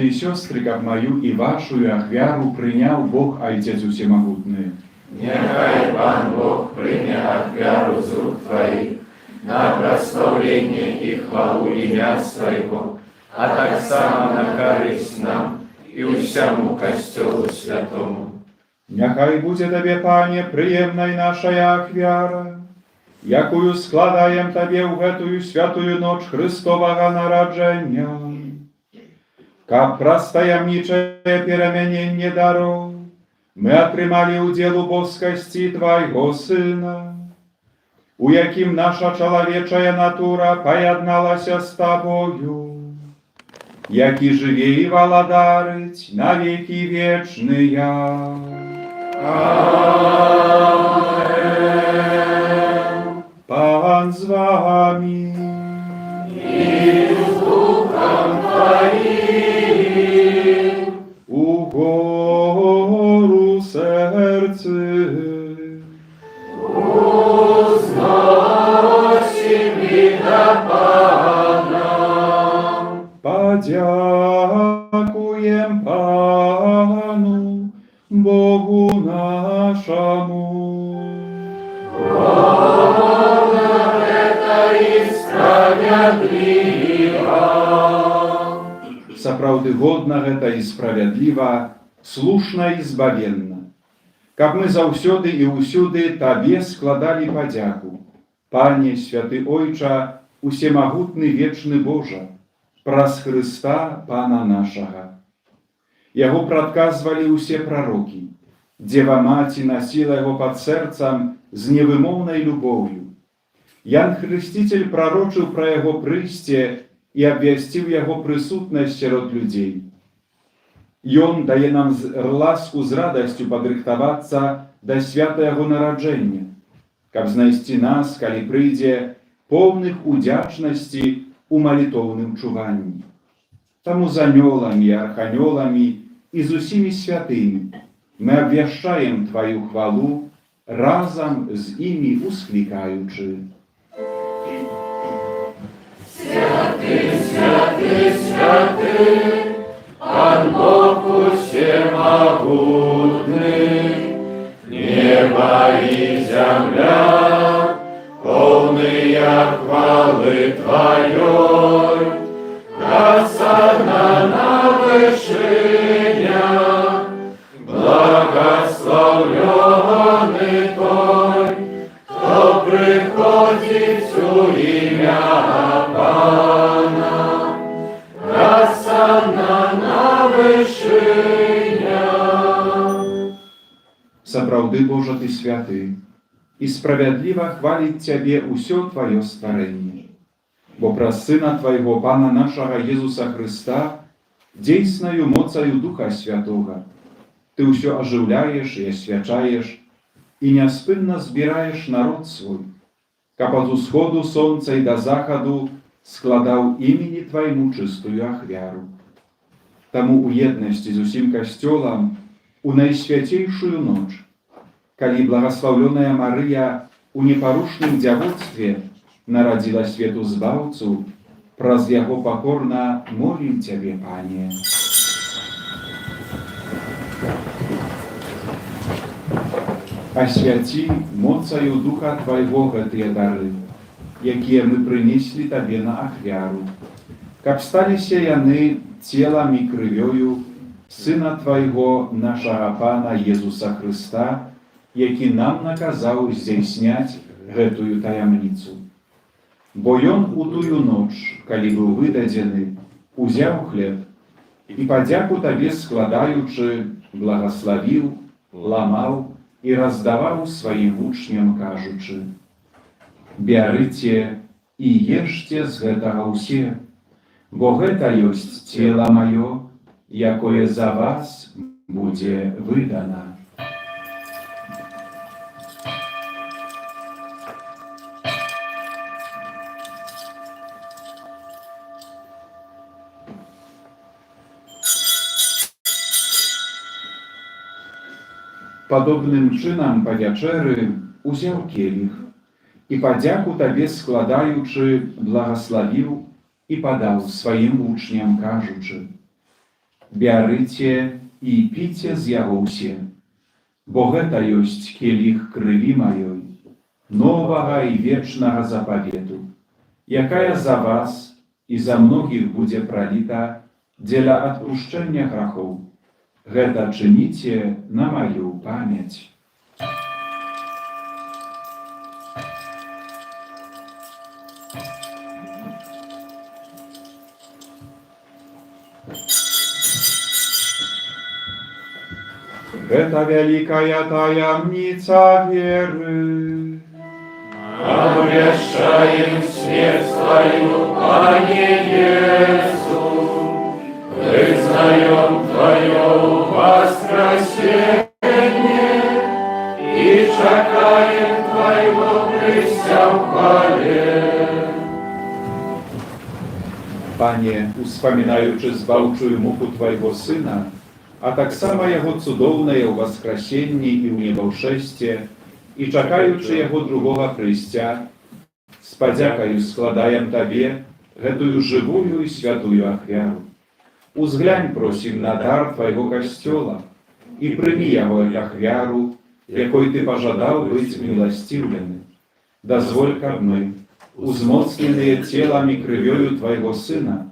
браты и сестры, как мою и вашу ахвяру принял Бог Отец Всемогутный. Нехай Пан Бог прийме ахвяру з рук Твоїх на прославлення і хвалу ім'я Своєго, а так само на користь нам і усьому Костьолу Святому. Нехай буде Тебе, Пане, приємна наша ахвяра, якую складаем Тебе в эту святую ночь Христового народження. Как простаямничае переменение даров, мы отрымали удел боскости Твоего Сына, у яким наша человечая натура поєдналася з Тобою, які живе і владарить на веки вечные. Аминь. Пан з вами. І з Духом Твоїм. Угору серце. Узносим і до Пана. Подякуем Пану, Богу нашему. Бог это і справедливо. Сапраўды годна гэта і справядліва, слушна і збавенна. Каб мы заўсёды і ўсюды Табе складалі падзяку, Пане, святы Ойча, усемагутны вечны Божа, праз Хрыста Пана нашага. Яго прадказвалі ўсе прарокі. Дзева Маці насіла яго пад сэрцам з невымоўнай любоўю. Ян Хрысціцель прарочыў пра яго прыйсце і абвясціў яго прысутнасць сярод людзей. Ён дае нам ласку з радасцю падрыхтавацца да свята яго нараджэння, каб знайсці нас, калі прыйдзе, поўных удзячнасці у малітоўным чуванні. Таму з анёламі і арханёламі і з усімі святымі мы абвяшчаем Тваю хвалу, разам з імі усклікаючы. Святый, святый, святый, Пан Бог усемогутный, небо и земля, полные хвалы Твоей, Хосанна на вышинях, благословленный Той, кто приходит у имя Пана. Хосанна на вышинях. Сапраўды, Божа, Ты святы, і справядліва хваліць Цябе ўсё Тваё стварэнне. Бо праз Сына Твайго, Пана нашага Езуса Хрыста, дзейснаю моцаю Духа Святога, Ты ўсё ажыўляеш і асвячаеш, і няспынна збіраеш народ свой, каб ад усходу сонца і да захаду складаў імені Твайму чыстую ахвяру. Таму у еднасці з усім касцёлам у найсвяцейшую ноч, калі благаслаўлёная Марыя у непарушным дзявоцтве нарадзіла свету збаўцу, праз яго пакорна молім Цябе, Пане. Асвяці моцаю Духа Твайго гэтыя дары, якія мы прынеслі Табе на ахвяру, каб сталіся яны целам і крывёю Сына Твайго, нашага Пана Езуса Хрыста, які нам наказаў здзяйсняць гэтую таямніцу. Бо Ён у тую ноч, калі быў выдадзены, узяў хлеб і падзяку Табе складаючы, благаславіў, ламаў і раздаваў сваім вучням, кажучы: «Бярыце і ешце з гэтага ўсе, бо гэта ёсць цела маё, якое за вас будзе выдана». Падобным чынам па вячэры узяў келіх і падзяку Табе складаючы, благаславіў і падаў сваім вучням, кажучы: бярыце і піце з яго ўсе, бо гэта ёсць келіх крыві маёй, новага і вечнага запавету, якая за вас і за многіх будзе праліта дзеля адпушчэння грахоў. Гэта чыніце на маю памяць. Гэта вялікая таямніца веры. Обращаем смерть Твою, Пане Иису, признаем Твое воскресение и чекаем Твоего прыся в хвале. Panie, uspamiętaючи збавчую муку Twojego Syna, a tak samo Jego cudowne Waskrasienie i uniebowszestie, i czekaючи Jego drugiego przyjścia, z podzięką składajem Tobie гэтую żywую i świętую ofiarу. Uzglań prosim na dar Twojego Kościoła i przyjmij Jego ofiarу, jakiej Ty pożadał być miłościwny. Dozwól, aby my, uzmocnione ciałem i krwią Twojego Syna,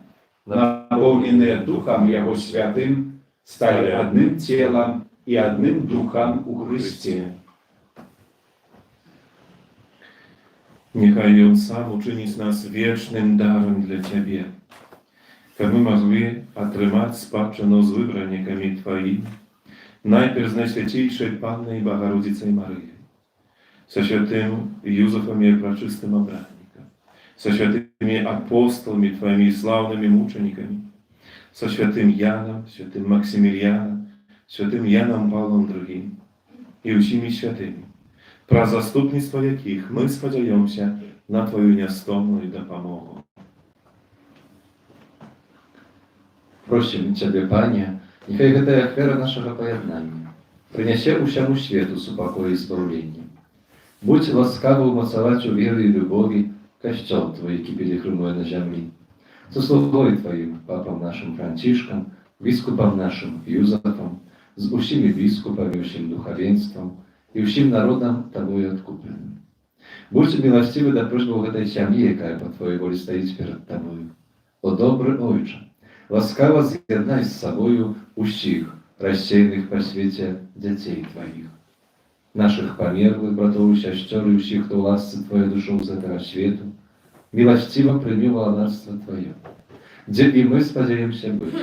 napełnione Duchem Jego Świętym, stali jednym ciałem i jednym Duchem u Chrystie. Niechaj On sam uczyni z nas wiecznym darem dla Ciebie, aby mogli otrzymać spłaczoną z wybranikami Twoimi, najpierw z Najświętejszej Panny i Bogorodzicej Maryi, ze świętym Józefem i Preczystym Obradnikiem, ze świętymi apostolami Twoimi sławnymi muczenikami, ze świętym Janem, świętym Maksymilianem, świętym Janem Pawłem II i усіми świętymi, про заступництво яких ми сподіваємося на Твою неостомну допомогу. Prosimy Ciebie, Panie, niechaj ta ofiara naszego pojednania przyniesie usiemu światu supokój i zbawienie. Будź łaskawy umocować u wiery i lubowi Kościół Twój, jaki pielgrzymuje na ziemi. Co słowoj Twoim, papą naszym Franciszkiem, biskupom naszym Józefem, z usimi biskupami, usim duchowieństwem i usim narodem Тобою odkupionym. Будź miłościwy do prośby tej ziemi, jaka po Twojej woli stoi przed Tobою. O dobry Ojcze, łaskawo zjednaj z sobою усіх rozsiejnych po świecie dzieci Twoich. Naszych pomierłych bratów i siostr i усіх, kto łasce Twoje duszą z tego świata, miłościwo przyjmij ładarstwo Twoje, gdzie i my spodziewamy się być,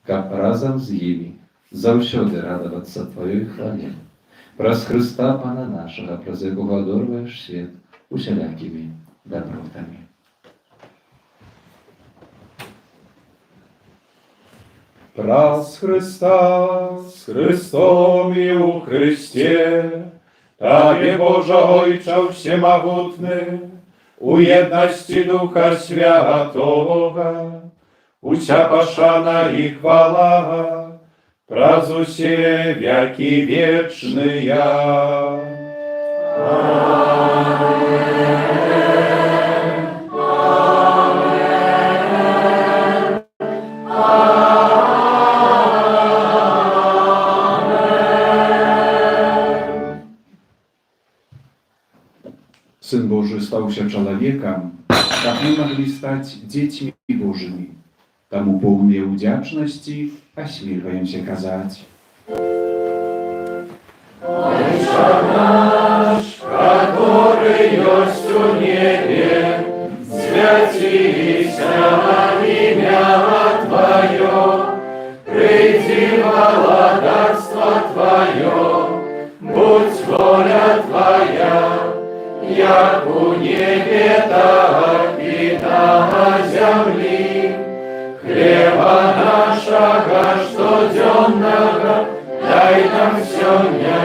jak razem z nimi zawsze radować się Twojej chwale. Przez Chrysta Pana naszego, przez Jego adorujesz świat usielakimi dobrotami. Przez Chrysta, z Chrystom i u Chryście, Tobie Boże Ojcze Всемогутny, u jedności Ducha Świętego, ucia paszana i chwała, prazu się wieki wieczny ja. Syn Boży stał się człowiekiem, tak my mogli stać dziećmi Bożymi. Temu pełnej wdzięczności ośmielhają się kazać. Ojcze nasz, który jest u niebie, святися ім'я Твоє, прийди владарство Твоє, будь воля Твоя, як у небе, так і на землі. Хлеба нашего штоденного дай нам сегодня,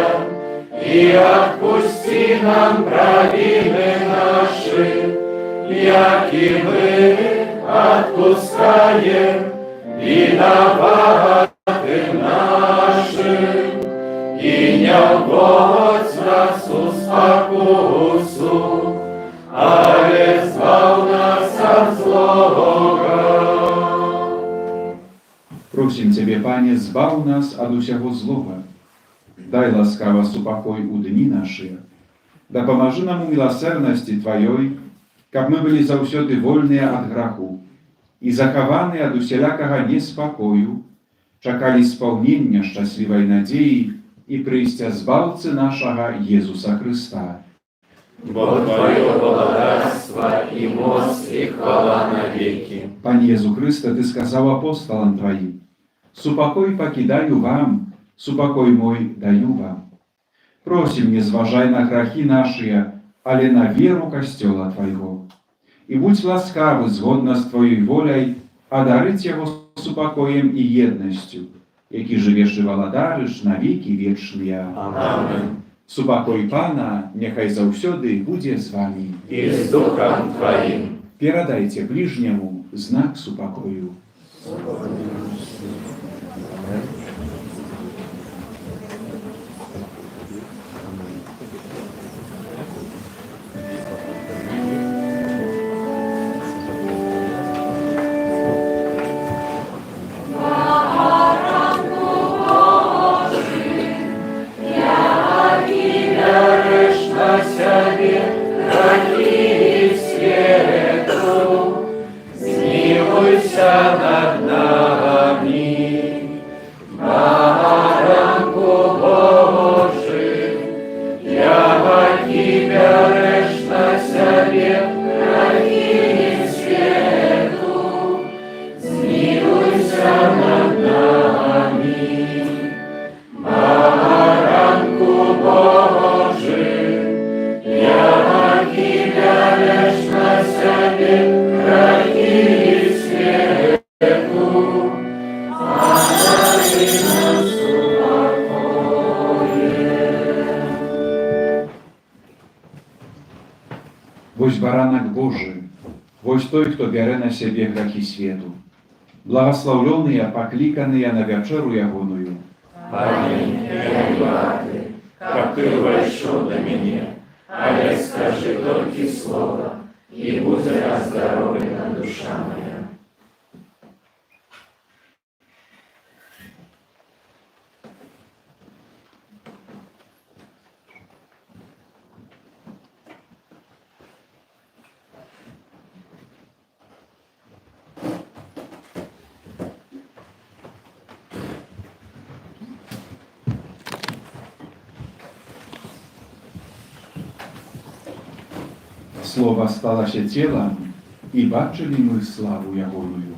и отпусти нам провины наши, яки мы отпускаем виноватым нашим, и не вводь нас у спокусу, але збав нас от злого. Просим Ciebie, Panie, zbaw nas od усяго злого. Дай ласкаво супокой у дни наши. Да поможи нам у милосердности Твоей, как мы были заўсёды вольные от граху и захованы от усялякого неспокою, чакали исполнения счастливой надеи и прийстя Збавцы нашего Иисуса Христа. Бо Твое благодарство и моц и хвала навеки. Пане Иисус Христе, Ты сказал апостолам Твоим: «Супокой покидаю вам, супокой мой даю вам». Просим, не зважай на грехи наши, але на веру Костела Твоего. И будь ласкавы, згодно с Твоей волей, одарить его супокоем и едностью, які живеш и владариш на веки вечные. Amen. Супокой Пана, нехай заўсёды буде с вами. И с Духом Твоим. Передайте ближнему знак супокою. Вось баранок Божий, вось той, кто бярэ на себе грехи свету. Благословленные, покликанные на вечеру ягоную. Аминь. Я не рады, как Ты вошел до меня, але скажи только слово, и будет оздоровлена душа моя. Слово сталося телом, и бачили мы славу ягоную.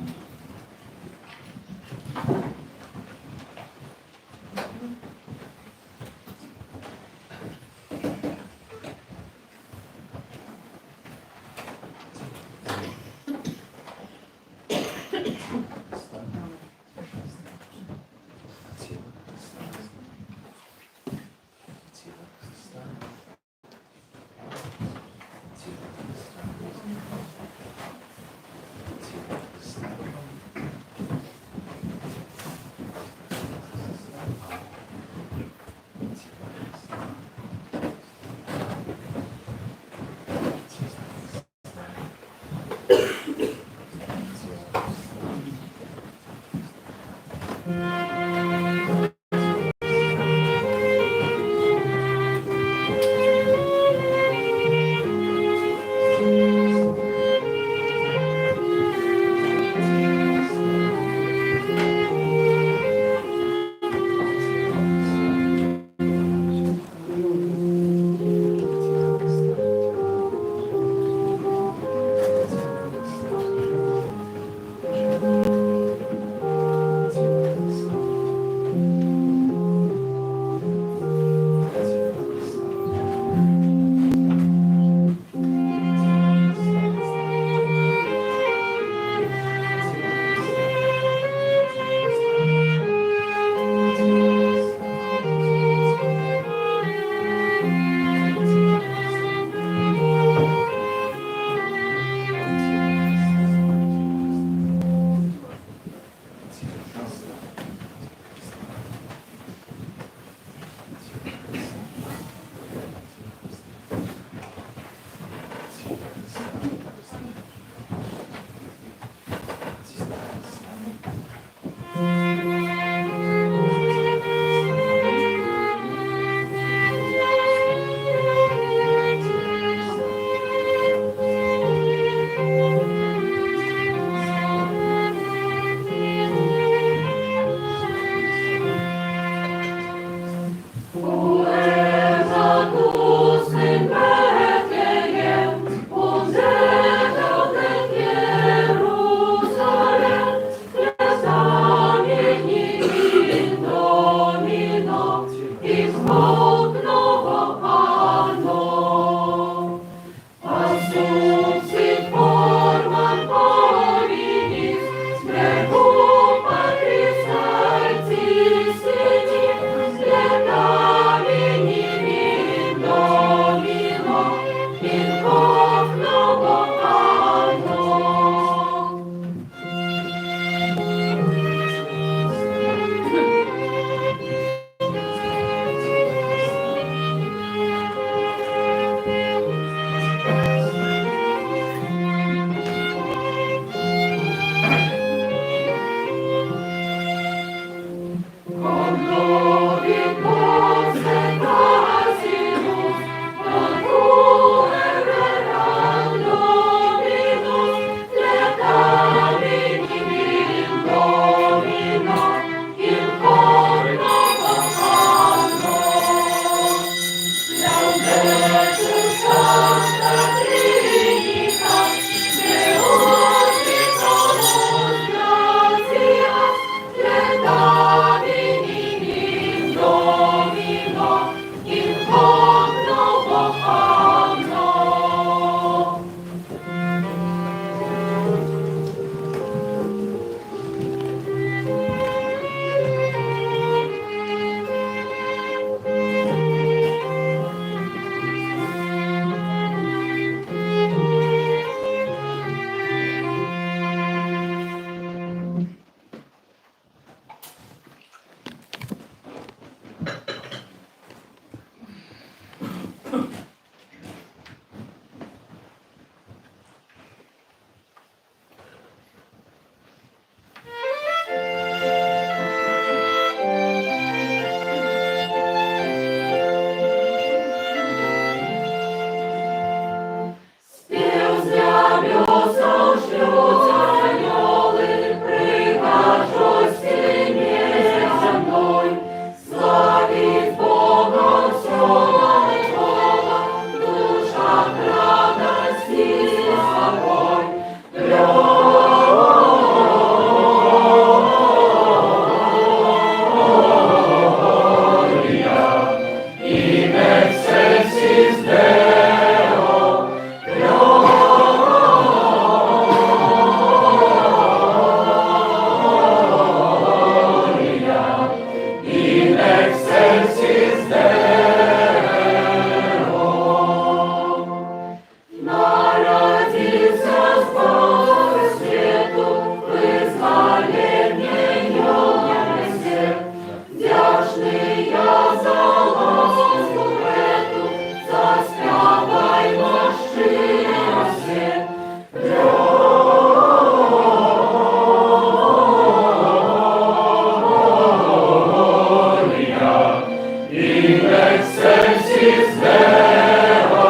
in excelsis Deo,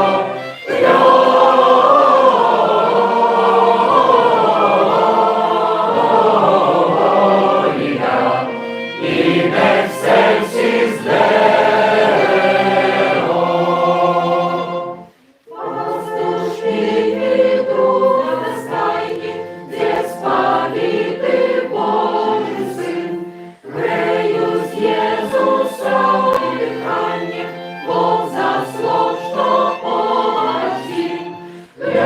gloria, in excelsis Deo. Пастушки друга стайки, где спали ты, Божий Сын, грею с Иисуса дыхание, Бог заслон, что один. Gloria,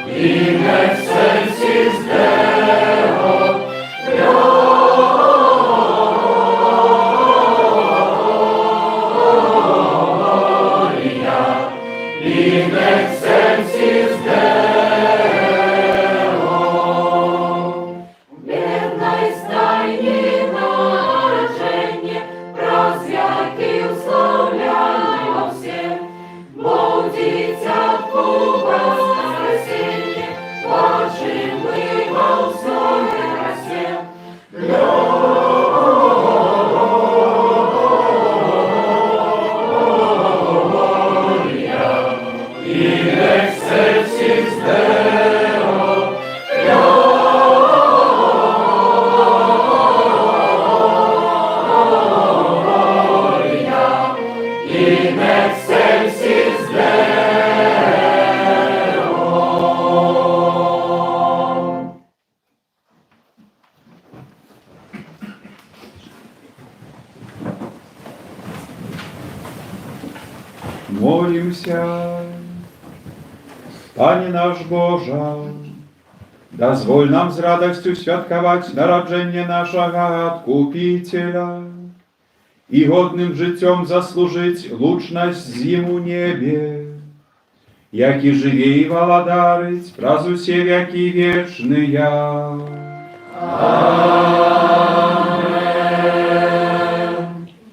in excelsis Deo, gloria, in excelsis Deo. Бедной стайни нарождение, праздники уславляю всем, Бог дитятку воскресенье, Божьим мы во взоре растем. Gloria, in excelsis Deo, gloria, in excelsis Deo. Молимся. Panie nasz Boże, dozwól nam z radością świadkować narodzenie naszego Odkupiciela i godnym życiem zasłużyć luczność zimu niebie, jak i żywiej wolodarzyć prazu się wieki wieczny ja. Amen.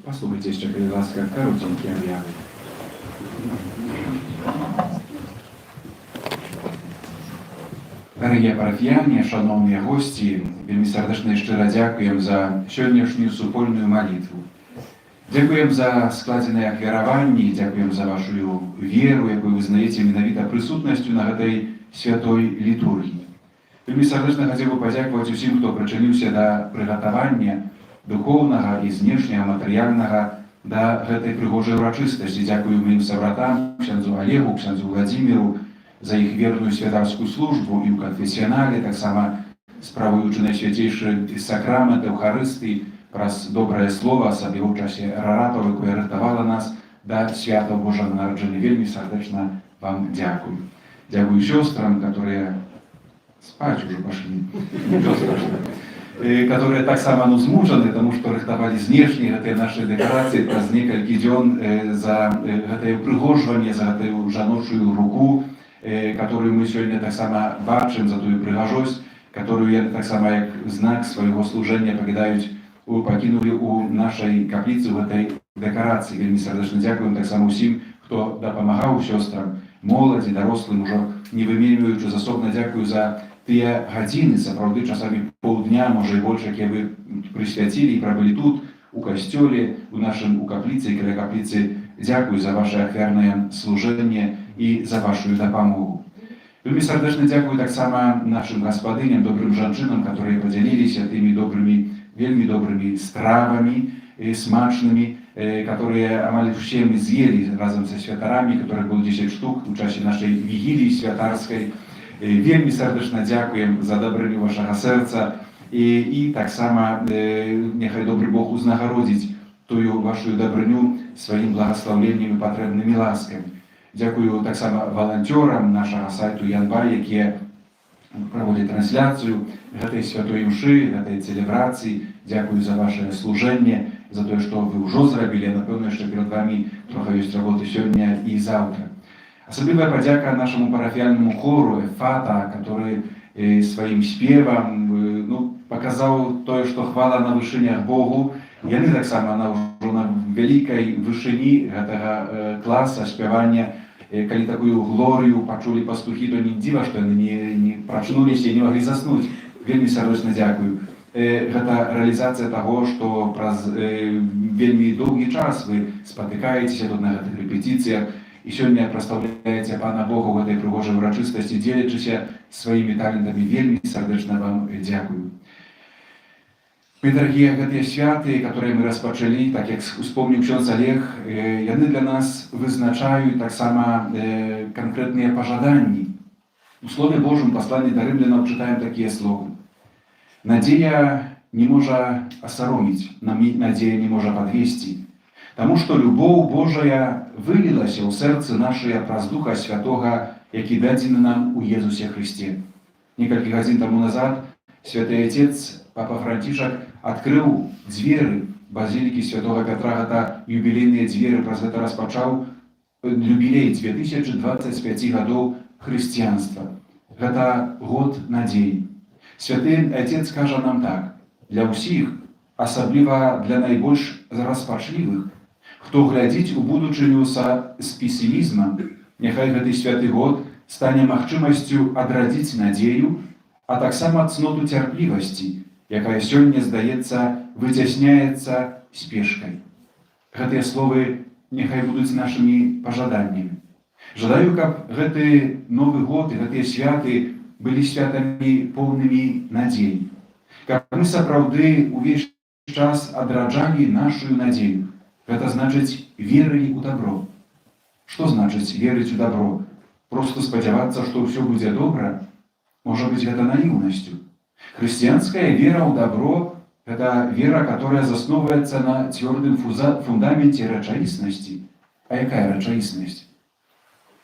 Послухайте jeszcze, будь ласка, коротенькі об'яви. Дорогие парафіяне, шановні гості, вельми сердечно і щиро дякуємо за сьогоднішню супольну молитву. Дякуємо за складене ахвяраванне, дякуємо за вашу віру, яку ви визнаєте менавіта присутністю на гэтай святой літургії. Вельми сердечно хотів би подякувати усім, хто причинився до приготування духовного і знешнього, матеріального до гэтай пригожої урочистості. Дякую моїм собратам, ксяндзу Олегу, ксяндзу Владимиру, за их верную святарскую службу и в конфессионале, так само справуючи найсвятейший сакрамент Евхаристии, праз доброе слово, особливо в часе Раратова, яке рятувало нас до свята Божого народження. Вельми сердечно вам дякую. Дякую сестрам, которые спать уже пошли, ничего страшного, которые так само змучены, тому что рихтовали знешние этой нашей декорации праз несколько дней за это пригоживание, за эту жаночую руку, которую мы сегодня так само бачим, за ту пригожость, которую так само як знак своего служения покинули у нашей каплицы в этой декорации. Вельми сердечно дякуємо так само усім, хто допомагав сестрам, молоді, дорослим, уже не вимірюючи, засобно дякую за те годины, сапраўды часами полдня, може и больше, які ви присвятили и пробыли тут, у костеле, у каплице, и каля каплицы. Дякую за ваше ахвярное служение и за вашу допомогу. Вельми сердечно дякую так само нашим господиням, добрым жанчинам, которые поделились теми вельми добрыми стравами, смачными, которые амаль все мы съели разом со святарами, которых было 10 штук в часе нашей вигилии святарской. Вельми сердечно дякуем за добрыню вашего сердца и так само нехай добрый Бог узнагородить тую вашу добрыню своим благословением и потребными ласками. Дякую так само волонтерам нашего сайту Янба, які проводять трансляцию этой святой мши, этой целебрации. Дякую за ваше служение, за то, что вы уже зробили. Я напевно, что перед вами трохи есть работы сегодня и завтра. Особливая подяка нашему парафиальному хору Ефата, который своим спевом показал то, что хвала на вышинях Богу. Яны так само на великой вышині этого класса спевания. калі такую глорію пачулі пастухі, то не дзіва, што яны не прачнуліся і не маглі заснуць. Вельмі сардэчна дзякую. Гэта рэалізацыя таго, што праз вельмі доўгі час вы спатыкаецеся тут на гэтых рэпетыцыях і сёння прадстаўляеце Пана Бога ў гэтай прыгожай урачыстасці, дзелячыся сваімі талентамі. Вельмі сардэчна вам дзякую. Мы, дарагія, гэтыя святы, которые мы распачалі, так як успомніў ксёндз Олег, яны для нас вызначаюць таксама канкрэтныя пажаданні. У Слове Божым, пасланні да рымлянаў, чытаем такія словы. Надзея не можа асароміць, надзея не можа падвесці, таму што любоў Божая вылілася ў сэрцы нашае праз Духа Святога, які дадзены нам у Езусе Христе. Некалькі гадзін таму назад Святы Отец Папа Францішак адкрыў дзверы базілікі Святога Пятра, гэта юбілейныя дзверы, праз гэта распачаў юбілей 2025 гадоў хрысціянства. Гэта год надзеі. Святы Отец кажа нам так: для ўсіх, асабліва для найбольш распачлівых, хто глядзіць у будучыню з песімізмам, няхай гэты святы год стане магчымасцю адрадзіць надзею, а таксама цноту цярплівасці, якая сёння, здаецца, выцясняецца спешкай. Гэтыя словы няхай будуць нашымі пажаданнямі. Жадаю, каб гэты Новы год і гэтыя святы былі святамі поўнымі надзей, каб мы сапраўды ўвесь час адраджалі нашу надзею. Гэта значыць верылі ў дабро. Што значыць верыць у дабро? Просто спадзявацца, што ўсё будзе добра? Можа быць, гэта наіўнасцю. Хрысціянская вера ў дабро – гэта вера, которая засноўваецца на цвёрдым фундаменце рэчаіснасці. А якая рэчаіснасць?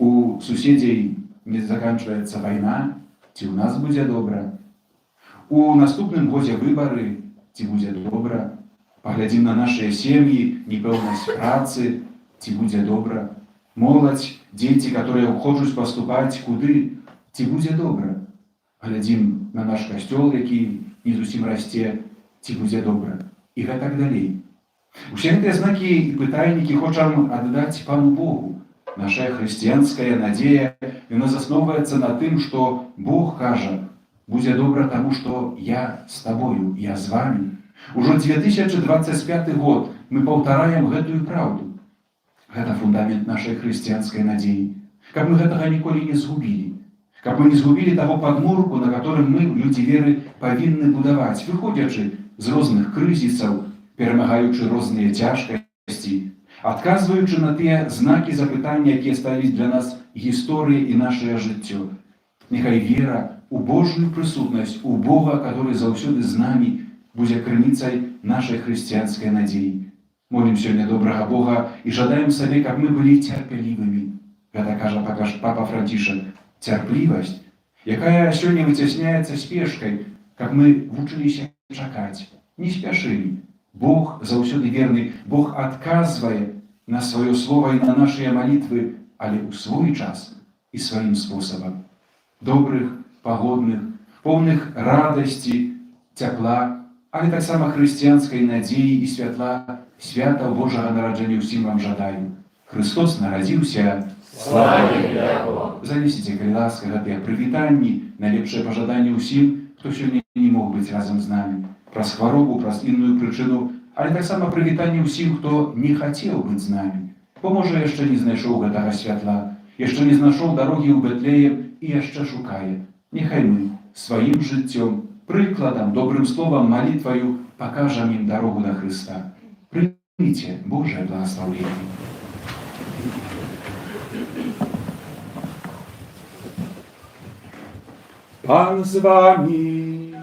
У суседзей не заканчваецца вайна, ці ў нас будзе добра? У наступным годзе выбары, ці будзе добра? Паглядзім на нашыя сем'і, непэўнасць працы, ці будзе добра? Моладзь, дзеці, которые хочуць паступаць куды, ці будзе добра? Глядзім на наш касцёл, які не зусім расце, ці будзе добра? І гэтак далей. Усе гэтыя знакі і пытальнікі хочам аддаць Пану Богу. Наша хрысціянская надзея, яна засноўваецца на тым, што Бог кажа: будзе добра таму, што я з табою, я з вамі. Ужо 2025 год мы паўтараем гэтую праўду. Гэта фундамент нашай хрысціянскай надзеі. Каб мы гэтага ніколі не згубілі. Каб мы не згубілі таго падмурку, на которым мы, людзі веры, павінны будаваць, выходзячы з розных крызісаў, перамагаючы розныя цяжкасці, адказваючы на тыя знакі запытання, якія ставіць для нас гісторыя і нашае жыццё. Няхай вера у Божую прысутнасць, у Бога, который заўсёды з намі, будзе крыніцай нашай хрысціянскай надзеі. Молім сёння добрага Бога і жадаем сабе, каб мы былі цярпелівымі. Гэта кажа Папа Францішак. Цярплівасць, якая сёння выцясняецца спешкай, каб мы вучыліся чакаць, не спяшылі. Бог заўсёды верны, Бог адказвае на сваё слова і на нашыя малітвы, але ў свой час і сваім спосабам. Добрых, пагодных, поўных радасці, цяпла, але таксама хрысціянскай надзеі і святла, свята Божага нараджэння ўсім вам жадаю. Христос нарадзіўся. Славі Яго! Занесіце, калі ласка, гэтыя прывітанні, найлепшыя пажаданні ўсім, хто сёння не мог быць разам з намі. Праз хваробу, праз інную прычыну, але таксама прывітанні ўсім, хто не хацеў быць з намі. Бо, можа, яшчэ не знайшоў гэтага святла, яшчэ не знайшоў дарогі ў Бэтлеем і яшчэ шукае. Няхай мы сваім жыццём, прыкладам, добрым словам, малітваю пакажам ім дарогу да Хрыста. Прыміце Божае благаслаўленне. Пан з вами.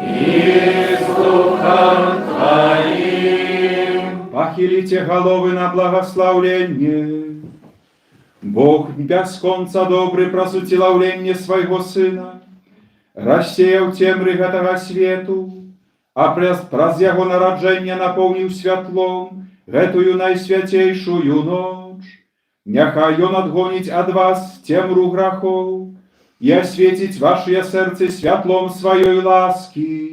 І з Духом Твоим. Похилите головы на благословление. Бог бясконца добрый просуцілаўленне свайго Сына, рассеяў цемры гэтага свету, а праз яго нараджэнне напоўніў святлом гэтую найсвяцейшую ноч. Няхай ён адгоніць ад вас цемру грахоў і асвеціць вашыя сэрцы святлом сваёй ласкі.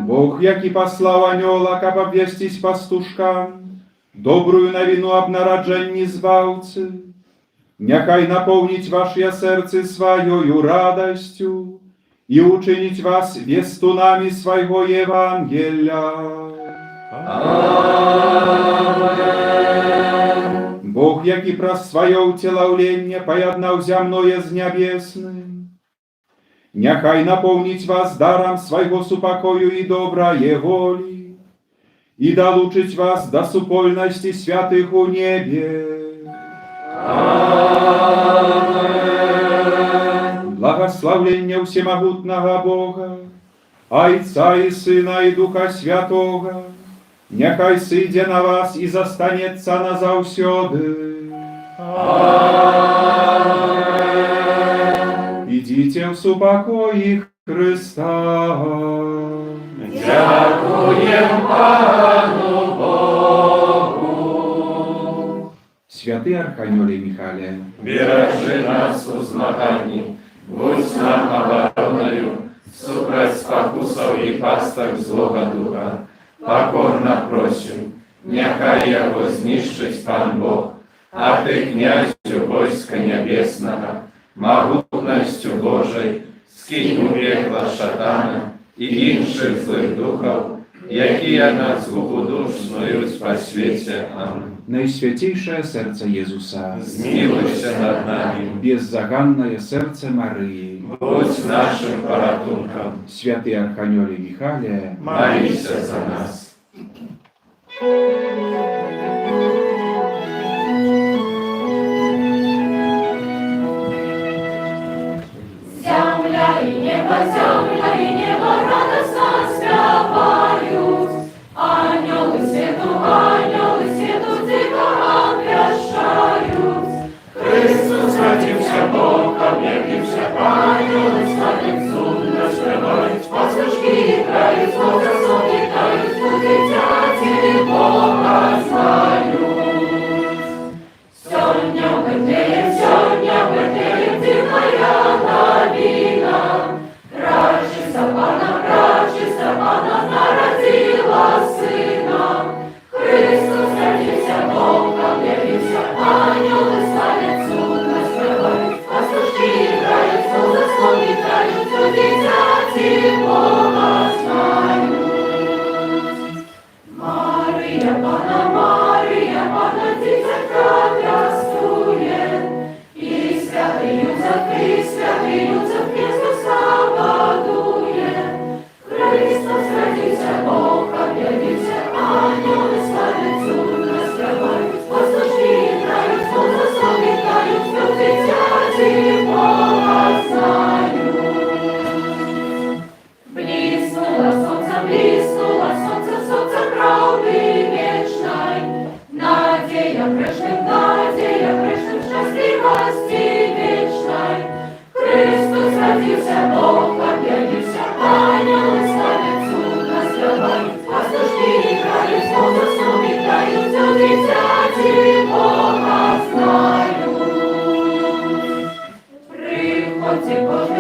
Бог, які паслаў анёла, каб абвясціць пастушкам, Добрую новину об народженні Збавцы, няхай наповнить ваше серце своєю радостю і учинить вас вестунами свого Євангелія. Бог, який праз своє утілавлення поєднав земное з небесним, няхай наповнить вас даром своего супокою и добрая воли, и долучить вас до супольности святых у небе. Благословление всемогутного Бога, Отца и Сына и Духа Святого, няхай сыйде на вас и застанется назавсёды. Идите в супокої Христа. Дякуєм Пану Богу. Святий Архангеле Михайле, Бережи нас у змаганні, будь нам обороною, супроть спокусов і пасток злого духа. Покорно просим, няхай його знищить Пан Бог, а ти, князю войска небесного, могутностью Божой, скинь у пекла шатана і інших злих духов, які нас глуходушнують по світі. Амінь. Найсвятейшее серце Єзуса, Змилуйся над нами, беззаганное серце Марії, будь нашим порятунком, святий Архангеле Михайле, молися за нас. Земля и небо радостно спевают, ангелы свету дико обвящают. Христос родився, Бог об'явився, ангели славять, сумно співають, пастушки грають, голосом вітають, у дитяті Бога знають. Сьогодні в Бетеєм дивная новина, краща пана народила сина. Христос родився, Бог об'явився, ангели славять, сумно співають, пастушки грають, голосом вітають, у дитяті Бога знають. Марія пана, дитятка рястує, і святий Юзеф Христа радує. Христос родився, Бог об'явився, ангели славять, сумно співають, пастушки грають, голосом вітають, у дитяті Бога знають. Бліснуло сонце правди вічной, надія грешним щасливості вічной. Христос родився, Бог об'явився, ангели славять, сумно співають, пастушки грають, голосом вітають, у дитяті Бога знають. Приходьте, Боже,